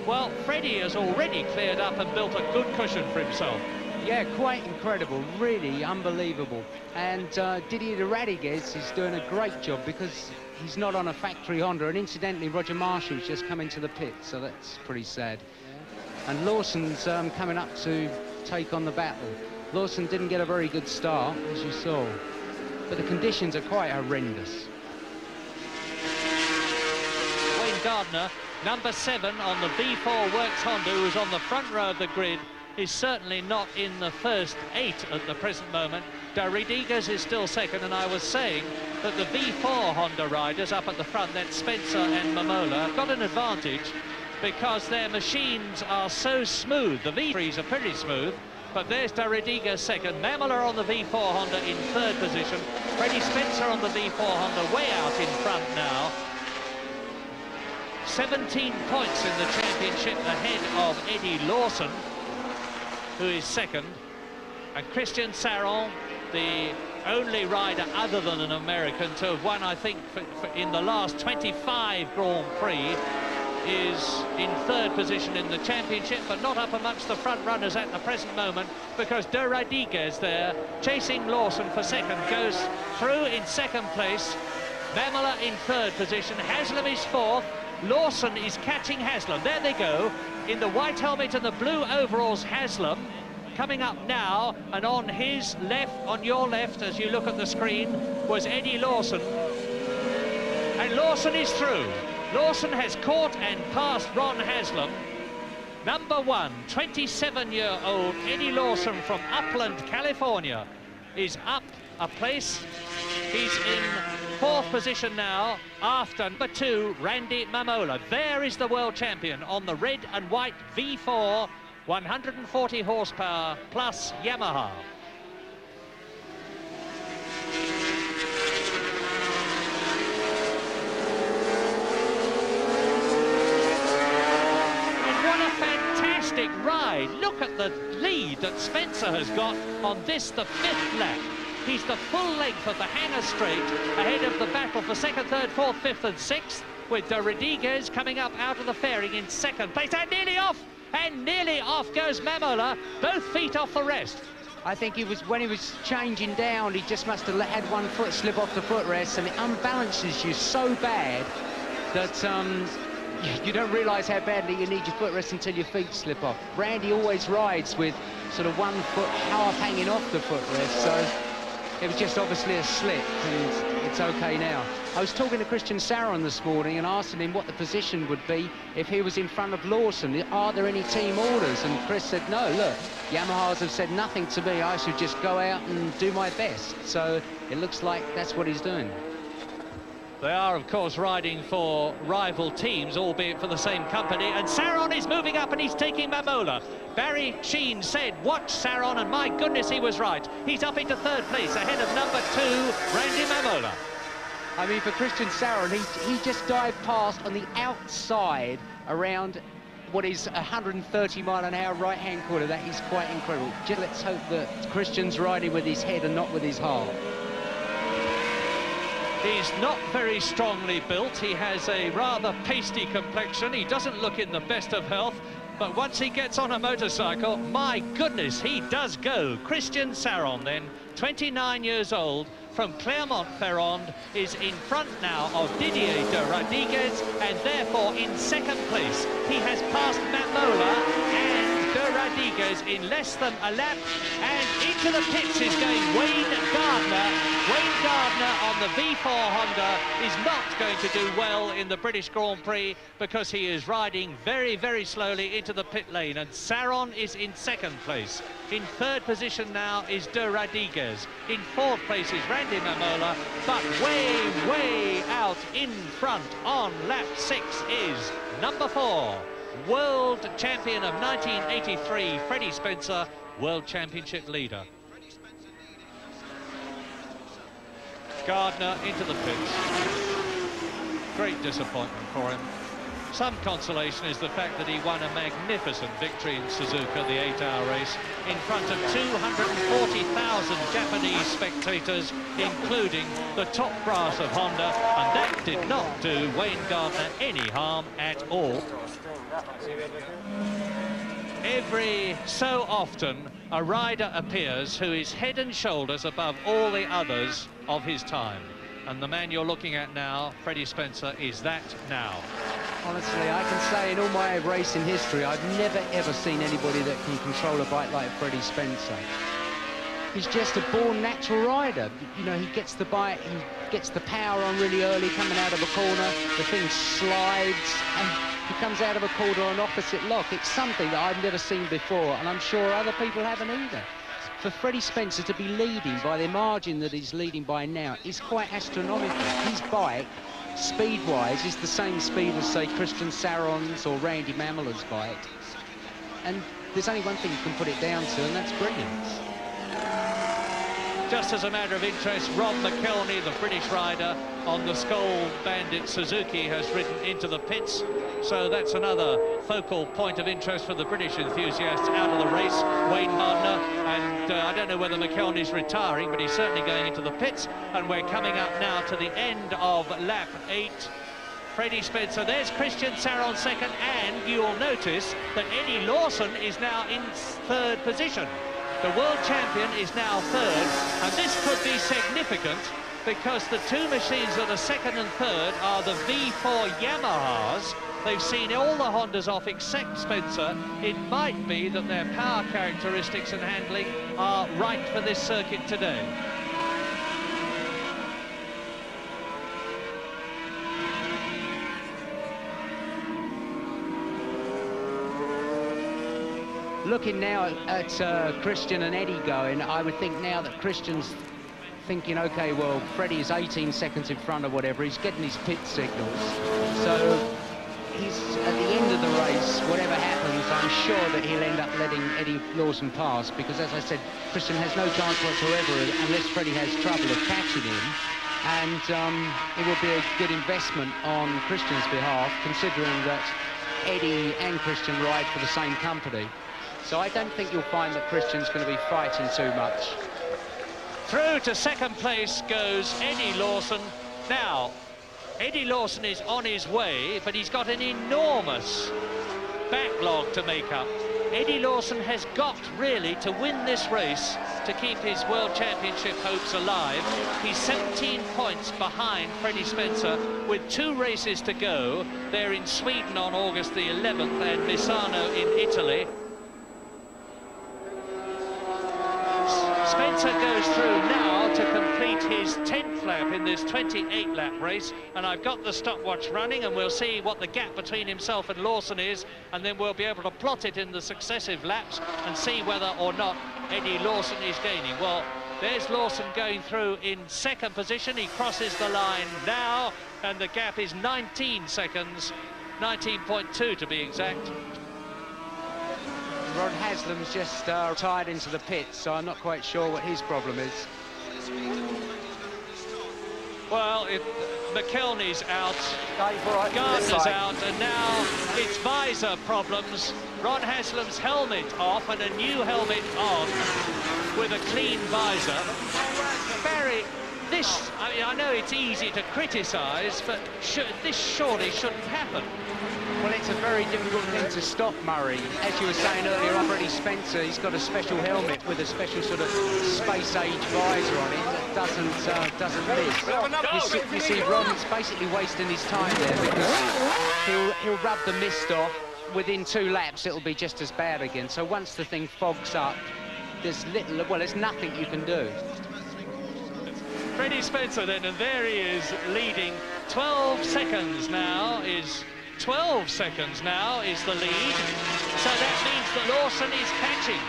A: Well, Freddie has already cleared up and built a good cushion for himself.
C: Yeah, quite incredible, really unbelievable. And Didier de Radiguez is doing a great job because he's not on a factory Honda, and incidentally, Roger Marshall's just come into the pit, so that's pretty sad. And Lawson's coming up to take on the battle. Lawson didn't get a very good start, as you saw, but the conditions are quite horrendous.
A: Wayne Gardner, number 7 on the V4 Works Honda, who is on the front row of the grid, is certainly not in the first 8 at the present moment. De Radiguez is still 2nd, and I was saying that the V4 Honda riders up at the front, that's Spencer and Mamola, got an advantage because their machines are so smooth. The V3s are pretty smooth, but there's de Radiguez 2nd, Mamola on the V4 Honda in 3rd position, Freddie Spencer on the V4 Honda way out in front now. 17 points in the championship ahead of Eddie Lawson, who is 2nd, and Christian Saron, the only rider other than an American to have won, I think, in the last 25 Grand Prix, is in 3rd position in the championship, but not up amongst the front runners at the present moment, because de Radiguez there, chasing Lawson for 2nd, goes through in 2nd place. Mamola in 3rd position, Haslam is 4th, Lawson is catching Haslam. There they go, in the white helmet and the blue overalls, Haslam coming up now, and on his left, on your left, as you look at the screen, was Eddie Lawson. And Lawson is through. Lawson has caught and passed Ron Haslam. Number 1, 27-year-old Eddie Lawson from Upland, California, is up a place. He's in 4th position now, after number 2, Randy Mamola. There is the world champion on the red and white V4, 140 horsepower plus Yamaha. Ride. Look at the lead that Spencer has got on this, the 5th lap. He's the full length of the Hangar Straight ahead of the battle for 2nd, 3rd, 4th, 5th and 6th, with de Radiguez coming up out of the fairing in 2nd place, and nearly off goes Mamola, both feet off the rest.
C: I think when he was changing down, he just must have had one foot slip off the footrest, and it unbalances you so bad that you don't realise how badly you need your footrest until your feet slip off. Randy always rides with sort of 1 foot half hanging off the footrest, so it was just obviously a slip, and it's okay now. I was talking to Christian Saron this morning and asking him what the position would be if he was in front of Lawson. Are there any team orders? And Chris said, no, look, Yamahas have said nothing to me. I should just go out and do my best. So it looks like that's what he's doing.
A: They are, of course, riding for rival teams, albeit for the same company. And Saron is moving up and he's taking Mamola. Barry Sheen said, watch Saron, and my goodness, he was right. He's up into 3rd place, ahead of number 2, Randy Mamola.
C: I mean, for Christian Saron, he just dived past on the outside around what is 130-mile-an-hour right-hand corner. That is quite incredible. Just let's hope that Christian's riding with his head and not with his heart.
A: He's not very strongly built. He has a rather pasty complexion. He doesn't look in the best of health. But once he gets on a motorcycle, my goodness, he does go. Christian Saron, then, 29 years old, from Clermont-Ferrand, is in front now of Didier de Rodriguez, and therefore in 2nd place. He has passed Mamola and de Rodriguez in less than a lap, and into the pits is going Wayne Gardner. Wayne Gardner on the V4 Honda is not going to do well in the British Grand Prix because he is riding very, very slowly into the pit lane, and Saron is in 2nd place. In 3rd position now is de Rodriguez. In 4th place is Randy Mamola, but way, way out in front on lap 6 is number 4, world champion of 1983, Freddie Spencer, world championship leader. Gardner into the pits. Great disappointment for him. Some consolation is the fact that he won a magnificent victory in Suzuka, the 8-hour race, in front of 240,000 Japanese spectators, including the top brass of Honda, and that did not do Wayne Gardner any harm at all. Every so often, a rider appears who is head and shoulders above all the others of his time. And the man you're looking at now, Freddie Spencer, is that now.
C: Honestly, I can say in all my racing history, I've never ever seen anybody that can control a bike like Freddie Spencer. He's just a born natural rider. You know, he gets the bike, he gets the power on really early, coming out of a corner, the thing slides, and he comes out of a corner on opposite lock. It's something that I've never seen before, and I'm sure other people haven't either. For Freddie Spencer to be leading by the margin that he's leading by now is quite astronomical. His bike, speed-wise, is the same speed as, say, Christian Saron's or Randy Mamola's bike. And there's only one thing you can put it down to, and that's brilliance.
A: Just as a matter of interest, Rob McElney, the British rider on the Skoal Bandit Suzuki, has ridden into the pits. So that's another focal point of interest for the British enthusiasts out of the race, Wayne Gardner. And I don't know whether McElney's retiring, but he's certainly going into the pits. And we're coming up now to the end of lap 8. Freddie Spencer, there's Christian Saron 2nd, and you'll notice that Eddie Lawson is now in 3rd position. The world champion is now 3rd, and this could be significant because the two machines that are 2nd and 3rd are the V4 Yamahas. They've seen all the Hondas off except Spencer. It might be that their power characteristics and handling are right for this circuit today.
C: Looking now at Christian and Eddie going, I would think now that Christian's thinking, OK, well, Freddie is 18 seconds in front or whatever, he's getting his pit signals. So he's at the end of the race, whatever happens, I'm sure that he'll end up letting Eddie Lawson pass, because, as I said, Christian has no chance whatsoever unless Freddie has trouble of catching him. And it will be a good investment on Christian's behalf, considering that Eddie and Christian ride for the same company. So I don't think you'll find that Christian's going to be fighting too much.
A: Through to 2nd place goes Eddie Lawson. Now, Eddie Lawson is on his way, but he's got an enormous backlog to make up. Eddie Lawson has got, really, to win this race to keep his World Championship hopes alive. He's 17 points behind Freddie Spencer with 2 races to go. They're in Sweden on August the 11th and Misano in Italy. Spencer goes through now to complete his 10th lap in this 28-lap race, and I've got the stopwatch running, and we'll see what the gap between himself and Lawson is, and then we'll be able to plot it in the successive laps and see whether or not Eddie Lawson is gaining. Well, there's Lawson going through in 2nd position. He crosses the line now, and the gap is 19 seconds, 19.2 to be exact.
C: Ron Haslam's just retired into the pits, so I'm not quite sure what his problem is.
A: Well, McKelney's out, Gardner's out, and now it's visor problems. Ron Haslam's helmet off and a new helmet on with a clean visor. Barry, this, I mean, I know it's easy to criticise, but this surely shouldn't happen.
C: Well, it's a very difficult thing to stop, Murray. As you were saying earlier, already Spencer, he's got a special helmet with a special sort of space-age visor on it that doesn't miss. You see Ron's basically wasting his time there because he'll rub the mist off. Within 2 laps, it'll be just as bad again. So once the thing fogs up, there's nothing you can do.
A: Freddie Spencer then, and there he is leading 12 seconds now is 12 seconds now is the lead, so that means that Lawson is catching.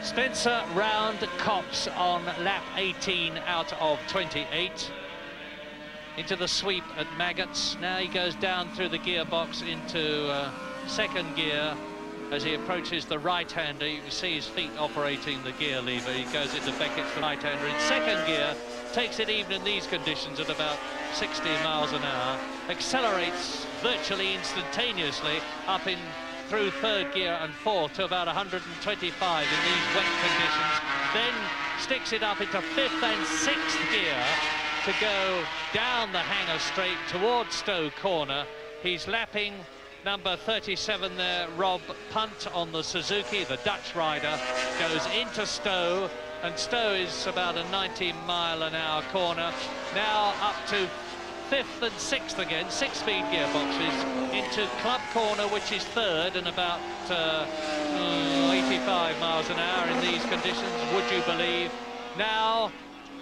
A: Spencer round Copse on lap 18 out of 28. Into the sweep at Maggots. Now he goes down through the gearbox into 2nd gear. As he approaches the right-hander, you can see his feet operating the gear lever. He goes into Beckett's right-hander in 2nd gear, takes it even in these conditions at about 60 miles an hour, accelerates virtually instantaneously up in through 3rd gear and 4th to about 125 in these wet conditions, then sticks it up into 5th and 6th gear to go down the hanger straight towards Stowe Corner. He's lapping number 37 there, Rob Punt on the Suzuki, the Dutch rider, goes into Stowe, and Stowe is about a 90-mile-an-hour corner. Now up to 5th and 6th again, 6-speed gearboxes, into Club Corner, which is 3rd and about 85 miles an hour in these conditions, would you believe. Now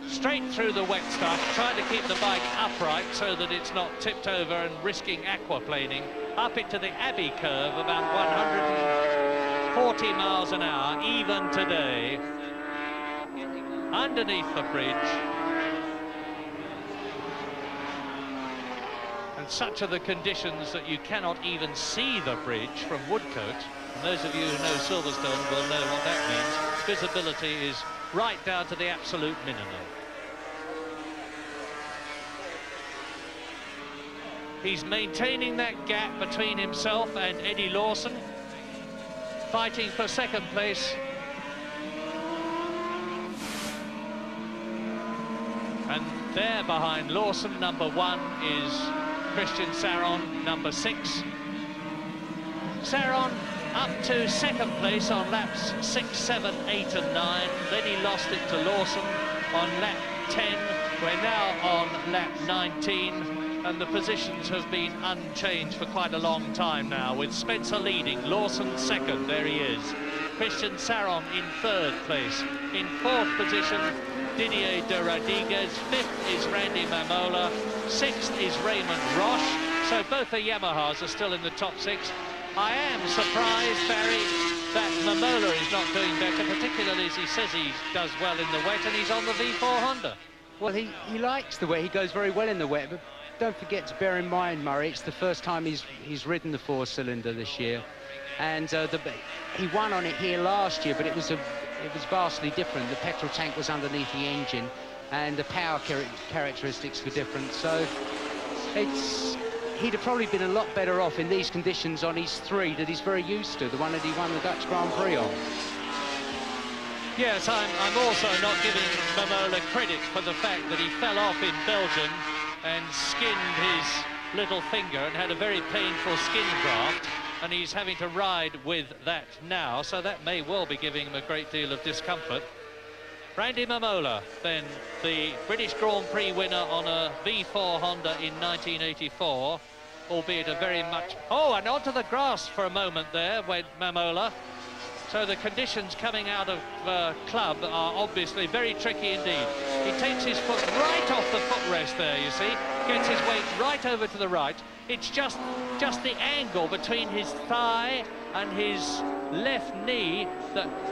A: straight through the wet stuff, trying to keep the bike upright so that it's not tipped over and risking aquaplaning, up into the Abbey curve, about 140 miles an hour, even today, underneath the bridge. And such are the conditions that you cannot even see the bridge from Woodcote. And those of you who know Silverstone will know what that means. Visibility is right down to the absolute minimum. He's maintaining that gap between himself and Eddie Lawson, fighting for 2nd place. And there behind Lawson, number 1 is Christian Saron, number 6. Saron up to 2nd place on laps 6, 7, 8 and 9. Then he lost it to Lawson on lap 10. We're now on lap 19, and the positions have been unchanged for quite a long time now, with Spencer leading, Lawson 2nd, there he is. Christian Saron in 3rd place. In 4th position, Didier de Radiguez. 5th is Randy Mamola. 6th is Raymond Roche. So both the Yamahas are still in the top 6. I am surprised, Barry, that Mamola is not doing better, particularly as he says he does well in the wet, and he's on the V4 Honda.
C: Well, he likes the wet. He goes very well in the wet, but don't forget to bear in mind, Murray, it's the first time he's ridden the 4-cylinder this year. And he won on it here last year, but it was vastly different. The petrol tank was underneath the engine, and the power characteristics were different. So he'd have probably been a lot better off in these conditions on his 3 that he's very used to, the one that he won the Dutch Grand Prix on.
A: Yes, I'm also not giving Mamola credit for the fact that he fell off in Belgium and skinned his little finger and had a very painful skin graft, and he's having to ride with that now, so that may well be giving him a great deal of discomfort. Randy Mamola, then the British Grand Prix winner on a V4 Honda in 1984, albeit a very much... Oh, and onto the grass for a moment there went Mamola. So the conditions coming out of club are obviously very tricky indeed. He takes his foot right off the footrest there, you see, gets his weight right over to the right. It's just the angle between his thigh and his left knee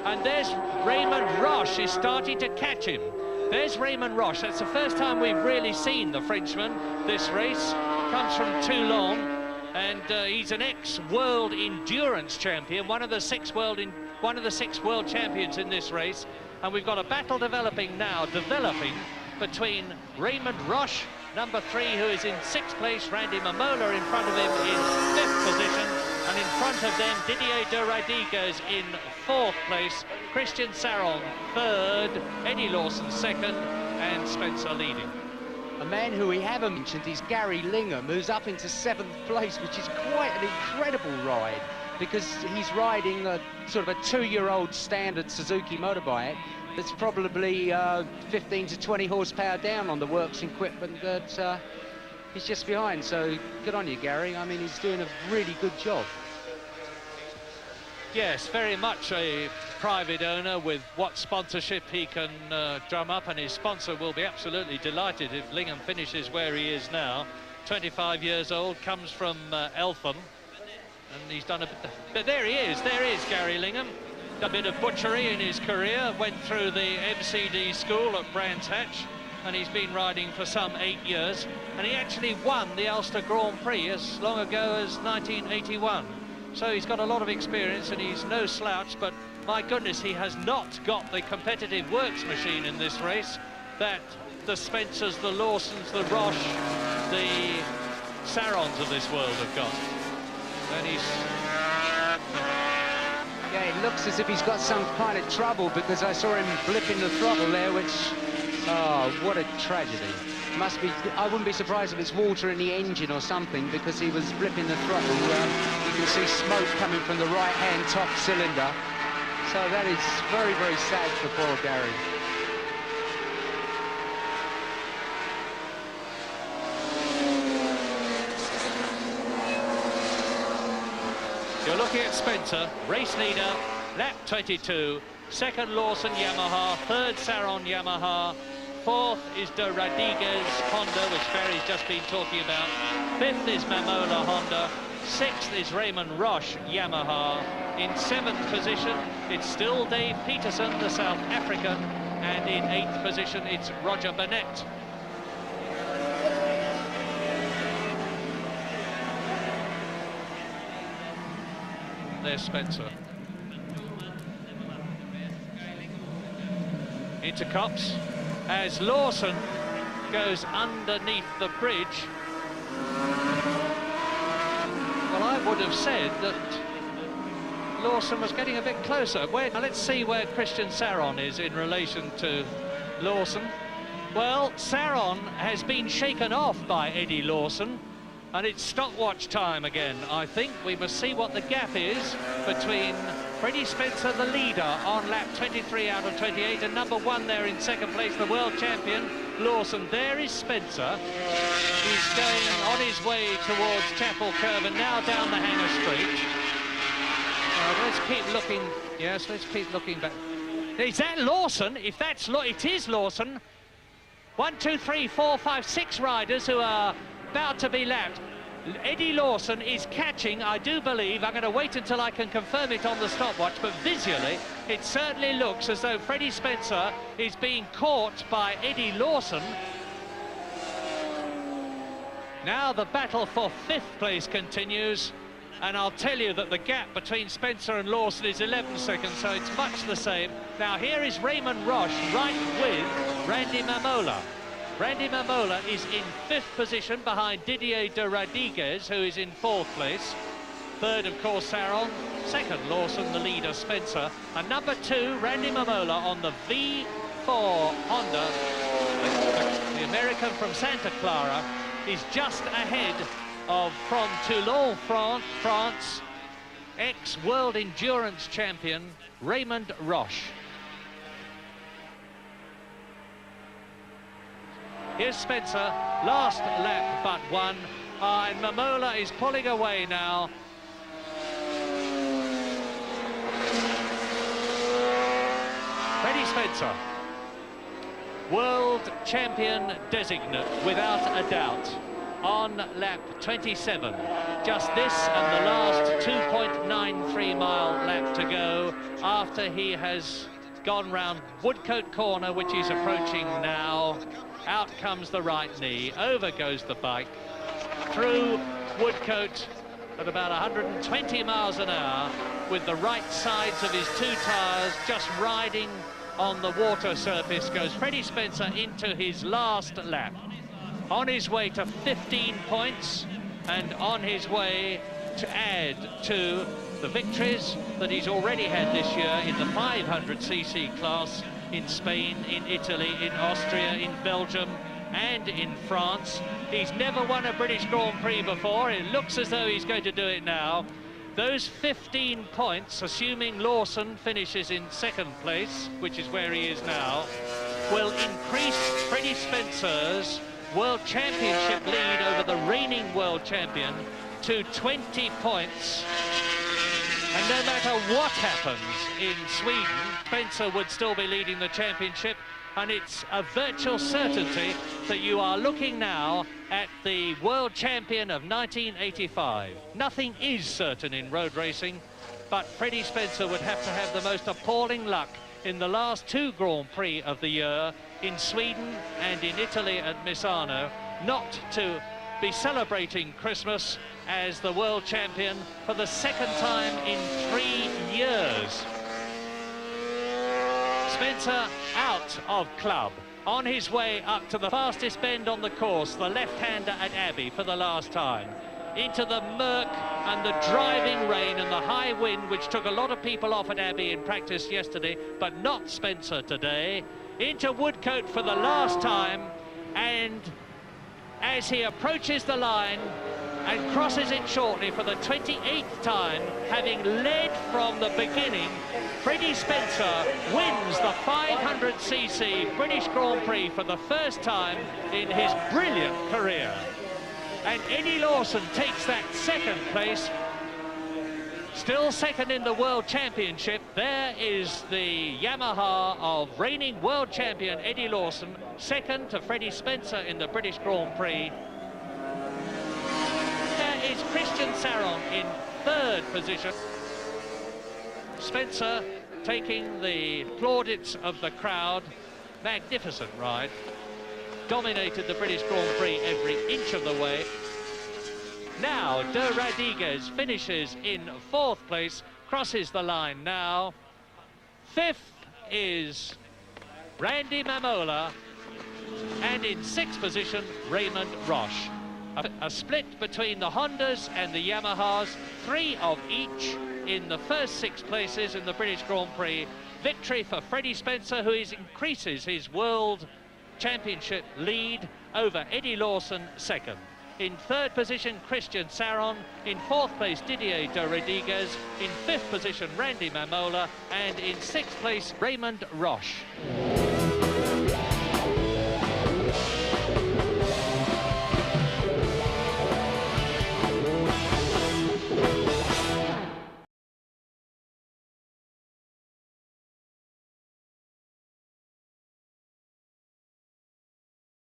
A: and there's Raymond Roche is starting to catch him. There's Raymond Roche. That's the first time we've really seen the Frenchman this race. Comes from Toulon, and he's an ex-world endurance champion, one of the six world champions in this race. And we've got a battle developing between Raymond Roche, number 3, who is in 6th place, Randy Mamola in front of him in 5th position, and in front of them Didier de Radiguez in 4th place, Christian Saron 3rd, Eddie Lawson 2nd, and Spencer leading.
C: A man who we haven't mentioned is Gary Lingham, who's up into 7th place, which is quite an incredible ride, because he's riding a sort of a 2-year-old standard Suzuki motorbike that's probably 15 to 20 horsepower down on the works equipment that he's just behind. So good on you, Gary. I mean, he's doing a really good job.
A: Yes, very much a private owner with what sponsorship he can drum up, and his sponsor will be absolutely delighted if Lingham finishes where he is now. 25 years old, comes from Eltham, and he's done a bit... But there he is, Gary Lingham. A bit of butchery in his career, went through the MCD school at Brands Hatch, and he's been riding for some 8 years, and he actually won the Ulster Grand Prix as long ago as 1981. So he's got a lot of experience, and he's no slouch, but my goodness, he has not got the competitive works machine in this race that the Spencers, the Lawsons, the Roche, the Sarons of this world have got. And he's...
C: Yeah, it looks as if he's got some kind of trouble, because I saw him blipping the throttle there, which... Oh, what a tragedy. Must be... I wouldn't be surprised if it's water in the engine or something, because he was blipping the throttle. You can see smoke coming from the right-hand top cylinder. So that is very, very sad for poor Gary.
A: You're looking at Spencer, race leader, lap 22, 2nd Lawson Yamaha, 3rd Saron Yamaha, 4th is de Radiguez Honda, which Barry's just been talking about, 5th is Mamola Honda, 6th is Raymond Roche Yamaha, in 7th position it's still Dave Peterson, the South African, and in 8th position it's Roger Burnett. There's Spencer. Into Copse as Lawson goes underneath the bridge. Well, I would have said that Lawson was getting a bit closer. Now let's see where Christian Saron is in relation to Lawson. Well, Saron has been shaken off by Eddie Lawson, and it's stopwatch time again. I think we must see what the gap is between Freddie Spencer, the leader, on lap 23 out of 28, and number 1 there in 2nd place, the world champion, Lawson. There is Spencer. He's going on his way towards Chapel Curve and now down the Hanger Street. Let's keep looking. Yes, let's keep looking back. Is that Lawson? If that's it is Lawson. 1, 2, 3, 4, 5, 6 riders who are about to be lapped. Eddie Lawson is catching, I do believe. I'm going to wait until I can confirm it on the stopwatch, but visually it certainly looks as though Freddie Spencer is being caught by Eddie Lawson. Now the battle for 5th place continues, and I'll tell you that the gap between Spencer and Lawson is 11 seconds, so it's much the same. Now here is Raymond Roche right with Randy Mamola. Randy Mamola is in 5th position behind Didier de Rodriguez, who is in 4th place. 3rd, of course, Saron. 2nd, Lawson, the leader, Spencer. And number 2, Randy Mamola on the V4 Honda. The American from Santa Clara is just ahead of, from Toulon, France, ex-world endurance champion Raymond Roche. Here's Spencer, last lap but one, and Mamola is pulling away now. Freddie Spencer, world champion designate without a doubt, on lap 27. Just this and the last 2.93 mile lap to go after he has gone round Woodcote Corner, which he's approaching now. Out comes the right knee, over goes the bike, through Woodcote at about 120 miles an hour, with the right sides of his 2 tyres just riding on the water surface, goes Freddie Spencer into his last lap. On his way to 15 points and on his way to add to the victories that he's already had this year in the 500cc class in Spain, in Italy, in Austria, in Belgium and in France. He's never won a British Grand Prix before. It looks as though he's going to do it now. Those 15 points, assuming Lawson finishes in 2nd place, which is where he is now, will increase Freddie Spencer's World Championship lead over the reigning world champion to 20 points. And no matter what happens in Sweden, Spencer would still be leading the championship, and it's a virtual certainty that you are looking now at the world champion of 1985. Nothing is certain in road racing, but Freddie Spencer would have to have the most appalling luck in the last 2 Grand Prix of the year, in Sweden and in Italy at Misano, not to be celebrating Christmas as the world champion for the 2nd time in 3 years. Spencer out of club, on his way up to the fastest bend on the course, the left-hander at Abbey for the last time. Into the murk and the driving rain and the high wind, which took a lot of people off at Abbey in practice yesterday, but not Spencer today. Into Woodcote for the last time, and as he approaches the line and crosses it shortly for the 28th time, having led from the beginning, Freddie Spencer wins the 500cc British Grand Prix for the first time in his brilliant career. And Eddie Lawson takes that 2nd place, still 2nd in the World Championship. There is the Yamaha of reigning world champion Eddie Lawson, 2nd to Freddie Spencer in the British Grand Prix. There is Christian Saron in 3rd position. Spencer taking the plaudits of the crowd. Magnificent ride. Dominated the British Grand Prix every inch of the way. Now de Rodriguez finishes in 4th place, crosses the line now. 5th is Randy Mamola, and in 6th position Raymond Roche. A split between the Hondas and the Yamahas, 3 of each in the first 6 places in the British Grand Prix. Victory for Freddie Spencer, who increases his World Championship lead over Eddie Lawson, 2nd. In 3rd position, Christian Saron. In 4th place, Didier de Rodriguez. In 5th position, Randy Mamola. And in 6th place, Raymond Roche.